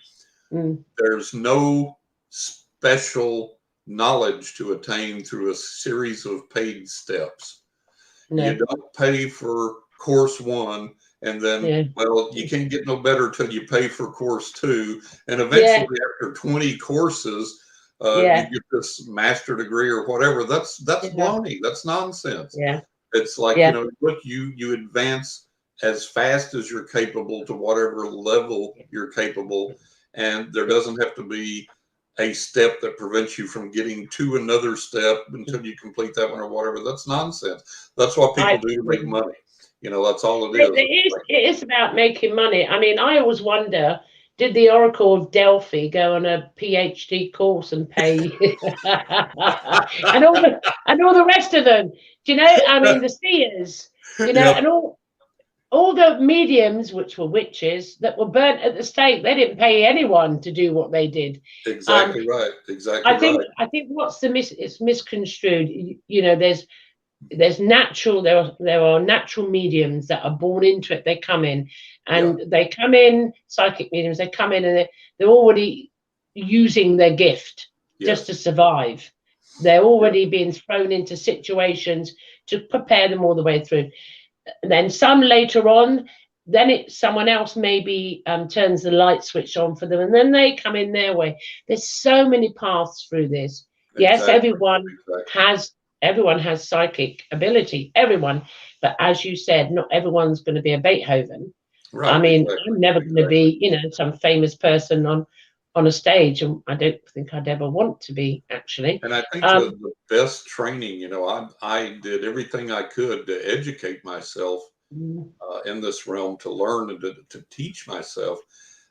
[SPEAKER 2] there's no special knowledge to attain through a series of paid steps. No. You don't pay for course 1 and then, well, you can't get no better till you pay for course 2. And eventually, after 20 courses, you get this master degree or whatever. That's baloney. That's nonsense.
[SPEAKER 1] Yeah.
[SPEAKER 2] It's like, look, you advance as fast as you're capable to whatever level you're capable. And there doesn't have to be a step that prevents you from getting to another step until you complete that one or whatever. That's nonsense. That's what people do to make money. That's all it is.
[SPEAKER 1] It is about making money. I mean, I always wonder, did the Oracle of Delphi go on a PhD course and pay and all the rest of them? Do you know? I mean, the seers, and all the mediums, which were witches, that were burnt at the stake. They didn't pay anyone to do what they did.
[SPEAKER 2] Exactly right. Exactly.
[SPEAKER 1] I think what's it's misconstrued. There's natural. There are natural mediums that are born into it. They come in, and they come in. Psychic mediums. They come in, and they're already using their gift just to survive. They're already being thrown into situations to prepare them all the way through. Then some later on, someone else maybe turns the light switch on for them, and then they come in their way. There's so many paths through this. Exactly. Yes, everyone has psychic ability, everyone. But as you said, not everyone's going to be a Beethoven. Right, I mean, I'm never going to be, some famous person on a stage, and I don't think I'd ever want to be, actually.
[SPEAKER 2] And I think the best training, I did everything I could to educate myself in this realm, to learn and to teach myself.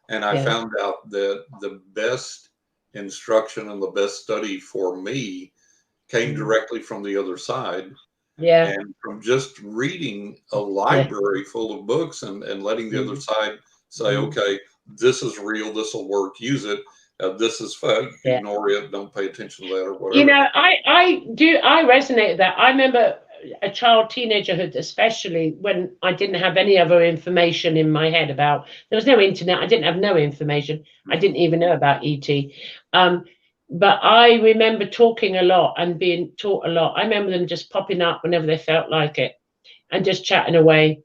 [SPEAKER 2] And I found out that the best instruction and the best study for me came directly from the other side.
[SPEAKER 1] Yeah.
[SPEAKER 2] And from just reading a library full of books and letting the other side say, okay, this is real, this will work, use it. This is fake, ignore it, don't pay attention to that or whatever.
[SPEAKER 1] I resonate with that. I remember a child teenagerhood, especially when I didn't have any other information in my head there was no internet. I didn't have no information. I didn't even know about ET. But I remember talking a lot and being taught a lot. I remember them just popping up whenever they felt like it and just chatting away.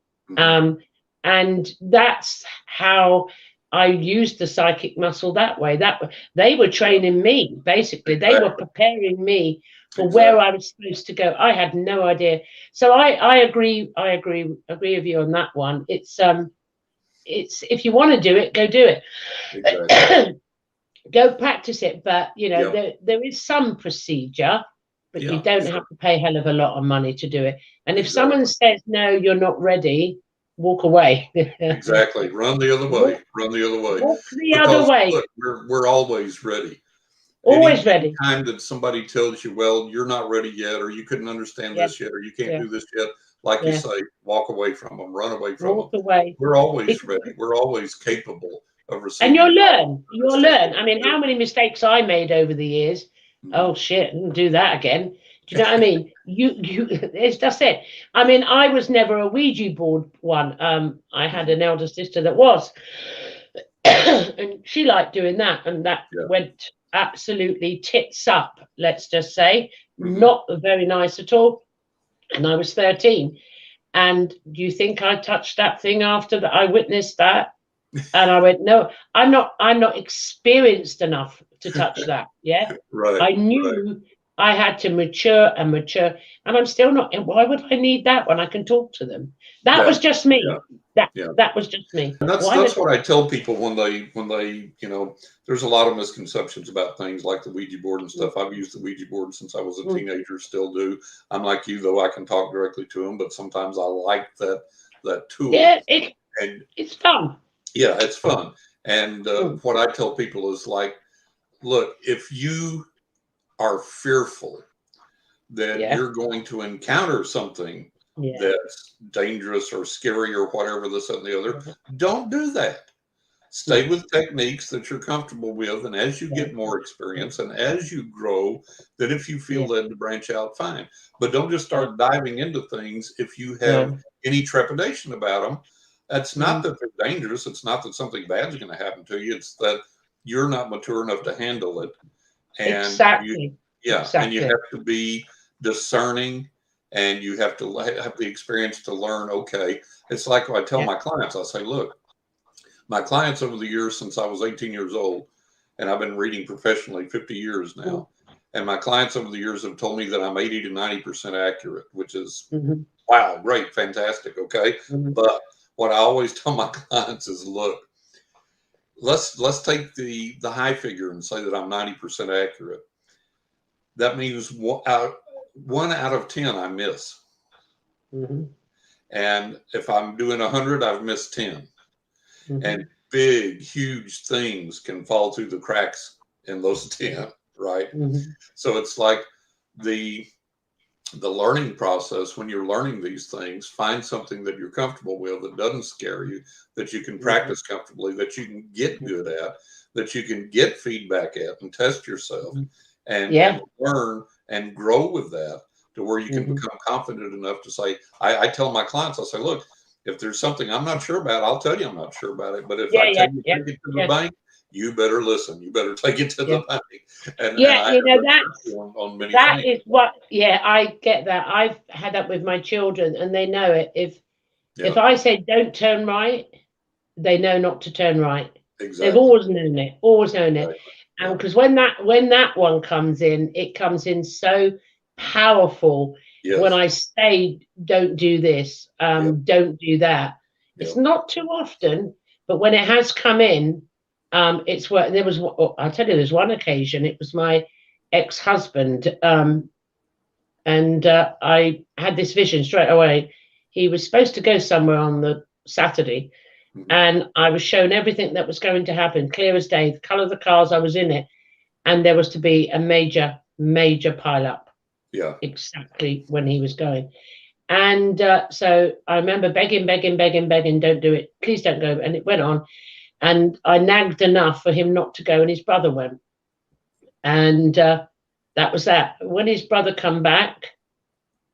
[SPEAKER 1] And that's how I used the psychic muscle that way. They were training me, basically. They were preparing me for where I was supposed to go. I had no idea. So I agree with you on that one. It's if you want to do it, go do it. Exactly. Go practice it. But there is some procedure, but you don't have to pay a hell of a lot of money to do it. And if someone says no, you're not ready, walk away.
[SPEAKER 2] Exactly. Run the other way. Run the other way.
[SPEAKER 1] Walk the other way.
[SPEAKER 2] Look, we're always ready.
[SPEAKER 1] Always ready.
[SPEAKER 2] Time that somebody tells you, well, you're not ready yet, or you couldn't understand this yet, or you can't do this yet, like you say, walk away from them, run away from them.
[SPEAKER 1] Walk away.
[SPEAKER 2] We're always ready. We're always capable of receiving.
[SPEAKER 1] And you'll learn. I mean, how many mistakes I made over the years? Oh shit, I didn't do that again. Do you know what I mean? It's just it. I mean, I was never a Ouija board one. I had an elder sister that was, and she liked doing that, and that went absolutely tits up. Let's just say, not very nice at all. And I was 13. And do you think I touched that thing after that? I witnessed that, and I went, no, I'm not experienced enough to touch that. Yeah,
[SPEAKER 2] right.
[SPEAKER 1] I knew. I had to mature, and I'm still not. And why would I need that when I can talk to them? That was just me. That was just me.
[SPEAKER 2] And that's what I tell people when they there's a lot of misconceptions about things like the Ouija board and stuff. I've used the Ouija board since I was a teenager, still do. I'm like you, though, I can talk directly to them, but sometimes I like that tool.
[SPEAKER 1] Yeah, it's fun.
[SPEAKER 2] Yeah, it's fun. And what I tell people is like, look, if you are fearful that you're going to encounter something that's dangerous or scary or whatever, this and the other, don't do that. Stay with techniques that you're comfortable with, and as you get more experience and as you grow, that if you feel led to branch out, fine. But don't just start diving into things if you have any trepidation about them. That's not that they're dangerous. It's not that something bad's going to happen to you. It's that you're not mature enough to handle it. And
[SPEAKER 1] exactly.
[SPEAKER 2] And you have to be discerning, and you have to have the experience to learn. Okay, it's like I tell my clients, I say, look, my clients over the years since I was 18 years old, and I've been reading professionally 50 years now, and my clients over the years have told me that I'm 80 to 90% accurate, which is wow, great, fantastic, okay. But what I always tell my clients is, look, let's take the high figure and say that I'm 90% accurate. That means 1 out of 10 I miss. And if I'm doing 100, I've missed 10. And big, huge things can fall through the cracks in those 10, right? So it's like the learning process. When you're learning these things, find something that you're comfortable with, that doesn't scare you, that you can practice comfortably, that you can get good at, that you can get feedback at and test yourself and learn and grow with that, to where you can become confident enough to say, I tell my clients, I say, look, if there's something I'm not sure about, I'll tell you I'm not sure about it. But if I tell you take it to the bank, you better listen. You better take it to the bank. And
[SPEAKER 1] that is what, I get that. I've had that with my children, and they know it. If I say don't turn right, they know not to turn right. Exactly. They've always known it. Exactly. And because when that one comes in, it comes in so powerful. When I say don't do this, don't do that. It's not too often, but when it has come in, it's what there was. I'll tell you, there's one occasion. It was my ex-husband, and I had this vision straight away. He was supposed to go somewhere on the Saturday, and I was shown everything that was going to happen, clear as day, the color of the cars, I was in it, and there was to be a major pile up. Exactly when he was going. And so I remember begging, don't do it, please don't go. And it went on, and I nagged enough for him not to go, and his brother went. And that was that. When his brother come back,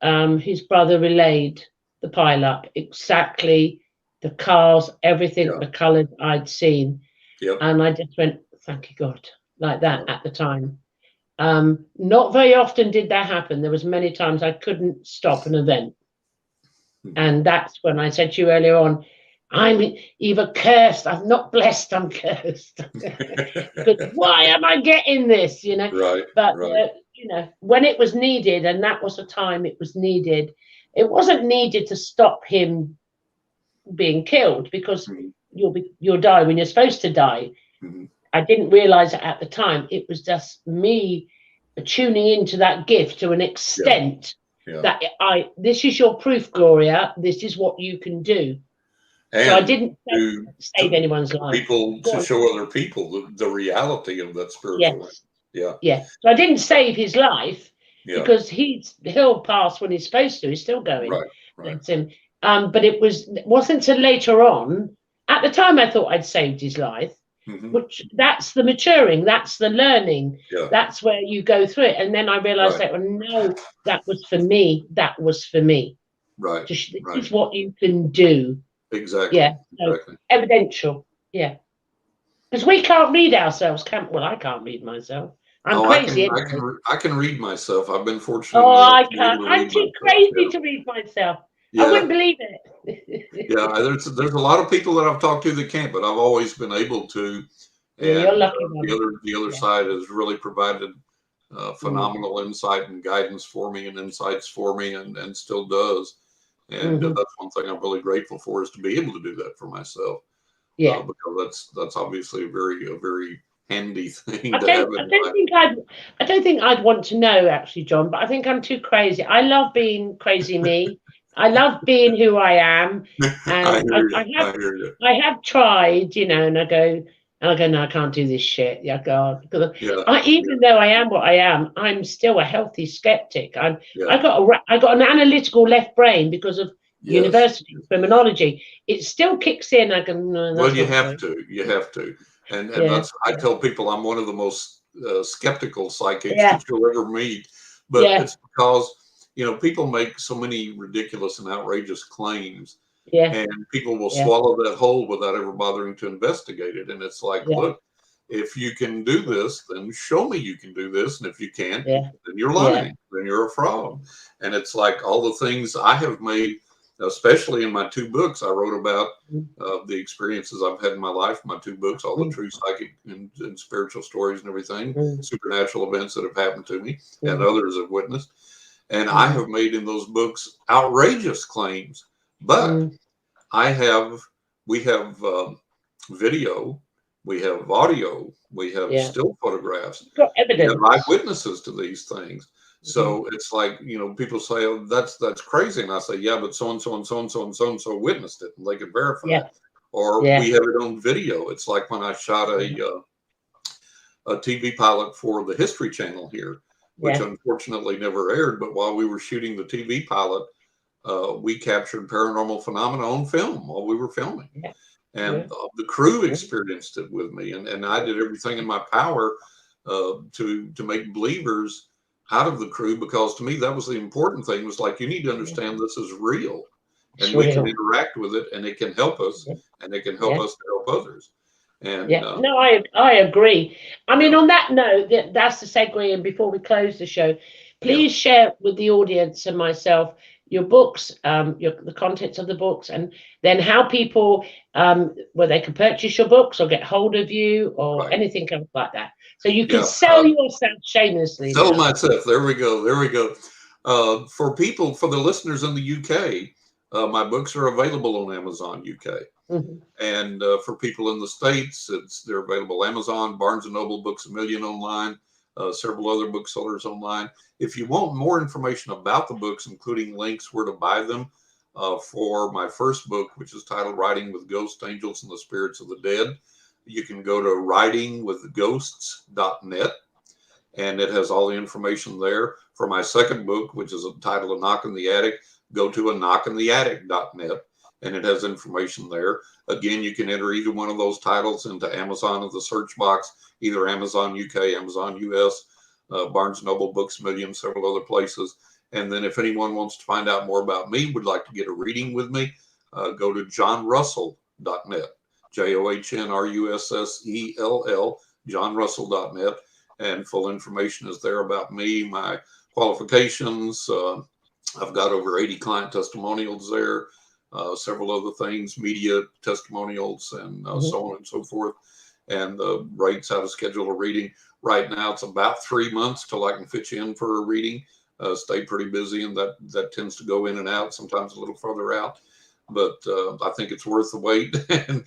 [SPEAKER 1] his brother relayed the pile up, exactly the cars, everything, the colors I'd seen. And I just went, thank you God, like that at the time. Not very often did that happen. There was many times I couldn't stop an event. And that's when I said to you earlier on, I'm either cursed, I'm not blessed, I'm cursed. Because why am I getting this, you know?
[SPEAKER 2] Right.
[SPEAKER 1] But,
[SPEAKER 2] Right.
[SPEAKER 1] you know, when it was needed, and that was the time it was needed, it wasn't needed to stop him being killed, because
[SPEAKER 2] Mhm.
[SPEAKER 1] you'll die when you're supposed to die.
[SPEAKER 2] Mhm.
[SPEAKER 1] I didn't realize it at the time. It was just me tuning into that gift to an extent
[SPEAKER 2] Yeah.
[SPEAKER 1] that this is your proof, Gloria. This is what you can do. So I
[SPEAKER 2] And
[SPEAKER 1] didn't save anyone's life.
[SPEAKER 2] people to show other people the reality of that spiritual life.
[SPEAKER 1] Yes. Yeah. So I didn't save his life
[SPEAKER 2] Yeah.
[SPEAKER 1] because he'll pass when he's supposed to. He's still going.
[SPEAKER 2] Right. Right.
[SPEAKER 1] That's him. But it wasn't until later on. At the time, I thought I'd saved his life.
[SPEAKER 2] Mhm.
[SPEAKER 1] Which that's the maturing, that's the learning,
[SPEAKER 2] Yeah.
[SPEAKER 1] that's where you go through it. And then I realized
[SPEAKER 2] Right.
[SPEAKER 1] that, no, that was for me. That was for me.
[SPEAKER 2] Right.
[SPEAKER 1] This
[SPEAKER 2] Right.
[SPEAKER 1] is what you can do.
[SPEAKER 2] Exactly.
[SPEAKER 1] Yeah. So
[SPEAKER 2] Exactly.
[SPEAKER 1] evidential. Yeah. Because we can't read ourselves, well, I can't read myself. I'm crazy.
[SPEAKER 2] I can read myself. I've been fortunate
[SPEAKER 1] Oh,
[SPEAKER 2] enough
[SPEAKER 1] I
[SPEAKER 2] to be
[SPEAKER 1] can't.
[SPEAKER 2] able to
[SPEAKER 1] I'm
[SPEAKER 2] read
[SPEAKER 1] too
[SPEAKER 2] myself.
[SPEAKER 1] crazy to read myself.
[SPEAKER 2] Yeah.
[SPEAKER 1] I wouldn't believe it.
[SPEAKER 2] Yeah, there's a lot of people that I've talked to that can't, but I've always been able to.
[SPEAKER 1] Yeah,
[SPEAKER 2] And
[SPEAKER 1] you're lucky.
[SPEAKER 2] the other side has really provided phenomenal insight and guidance for me and insights for me, and still does. And that's one thing I'm really grateful for, is to be able to do that for myself.
[SPEAKER 1] Yeah,
[SPEAKER 2] because that's obviously a very handy thing to have in life.
[SPEAKER 1] I don't think I'd want to know, actually, John, but I think I'm too crazy. I love being crazy me. I love being who I am.
[SPEAKER 2] I
[SPEAKER 1] And
[SPEAKER 2] hear you. I hear you.
[SPEAKER 1] I have tried, you know, and I go, no, I can't do this shit. Yeah, God.
[SPEAKER 2] Yeah.
[SPEAKER 1] Even though I am what I am, I'm still a healthy skeptic. I
[SPEAKER 2] Yeah.
[SPEAKER 1] got an analytical left brain because of
[SPEAKER 2] Yes.
[SPEAKER 1] university criminology. It still kicks in. I go, no,
[SPEAKER 2] Well,
[SPEAKER 1] that's
[SPEAKER 2] you
[SPEAKER 1] not
[SPEAKER 2] have
[SPEAKER 1] true.
[SPEAKER 2] to. You have to. And
[SPEAKER 1] Yeah.
[SPEAKER 2] that's, I tell people I'm one of the most skeptical psychics
[SPEAKER 1] Yeah.
[SPEAKER 2] that you'll ever meet. But
[SPEAKER 1] Yeah.
[SPEAKER 2] it's because, you know, people make so many ridiculous and outrageous claims.
[SPEAKER 1] Yeah.
[SPEAKER 2] And people will
[SPEAKER 1] Yeah.
[SPEAKER 2] swallow that whole without ever bothering to investigate it. And it's like,
[SPEAKER 1] Yeah.
[SPEAKER 2] look, if you can do this, then show me you can do this. And if you can't,
[SPEAKER 1] Yeah.
[SPEAKER 2] then you're lying. Then you're a fraud. And it's like all the things I have made, especially in my 2 books I wrote about the experiences I've had in my life, my 2 books, all the true psychic and spiritual stories and everything, supernatural events that have happened to me and others have witnessed. And I have made in those books outrageous claims, but we have video, we have audio, we have still photographs,
[SPEAKER 1] Got evidence.
[SPEAKER 2] we have eyewitnesses to these things. So it's like, you know, people say, "Oh, that's crazy," and I say, "Yeah, but so and so and so and so and so and so witnessed it, and they can verify it." Or we have it on video. It's like when I shot a TV pilot for the History Channel here, which unfortunately never aired. But while we were shooting the TV pilot, we captured paranormal phenomena on film while we were filming. And the crew experienced it with me, and I did everything in my power to make believers out of the crew, because to me that was the important thing. Was like, you need to understand this is real, and we can interact with it, and it can help us, and it can help us to help others. And
[SPEAKER 1] no, I agree. I mean, on that note, that's the segue. And before we close the show, please share with the audience and myself your books, the contents of the books, and then how people, where they can purchase your books or get hold of you or anything else like that. So you can sell yourself shamelessly.
[SPEAKER 2] Sell myself. There we go. There we go. For the listeners in the UK, my books are available on Amazon UK. And for people in the States, they're available Amazon, Barnes & Noble, Books A Million online, several other booksellers online. If you want more information about the books, including links where to buy them, for my first book, which is titled Writing with Ghosts, Angels, and the Spirits of the Dead, you can go to writingwithghosts.net, and it has all the information there. For my second book, which is titled A Knock in the Attic, go to aknockintheattic.net, and it has information there. Again, you can enter either one of those titles into Amazon in the search box, either Amazon UK, Amazon US, Barnes & Noble, Books A Million, several other places. And then if anyone wants to find out more about me, would like to get a reading with me, go to johnrussell.net, JOHNRUSSELL, johnrussell.net, and full information is there about me, my qualifications. I've got over 80 client testimonials there. several other things, media testimonials, and so on and so forth, and the rates, how to schedule a reading. Right now, it's about 3 months till I can fit you in for a reading. Stay pretty busy, and that tends to go in and out, sometimes a little further out. But I think it's worth the wait, and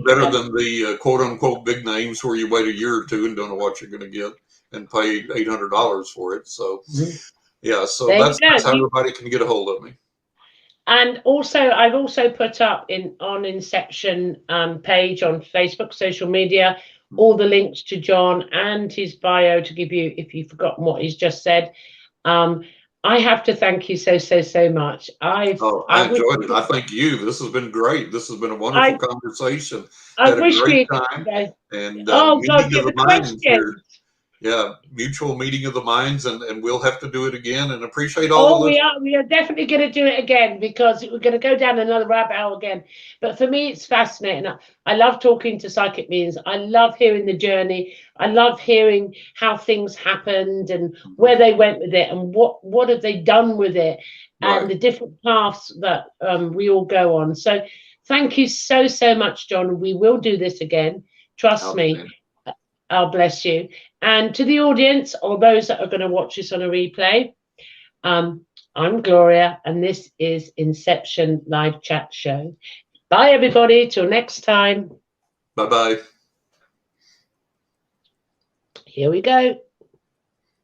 [SPEAKER 2] better than the quote unquote big names where you wait a year or two and don't know what you're going to get and pay $800 for it. So, yeah, so that's how everybody can get a hold of me.
[SPEAKER 1] And also, I've also put up on Inception page on Facebook, social media, all the links to John and his bio to give you, if you've forgotten what he's just said. I have to thank you so much. I enjoyed
[SPEAKER 2] it. I thank you. This has been great. This has been a wonderful conversation. Had a great time. And meeting of the minds here. Yeah, mutual meeting of the minds, and we'll have to do it again. And appreciate all the listeners.
[SPEAKER 1] We are definitely going to do it again, because we're going to go down another rabbit hole again. But for me, it's fascinating. I love talking to psychic mediums. I love hearing the journey. I love hearing how things happened and where they went with it, and what have they done with it, and the different paths that we all go on. So thank you so much, John. We will do this again. Trust me. Oh, bless you. And to the audience, or those that are going to watch this on a replay, I'm Gloria, and this is Inception Live Chat Show. Bye, everybody. Till next time.
[SPEAKER 2] Bye-bye.
[SPEAKER 1] Here we go.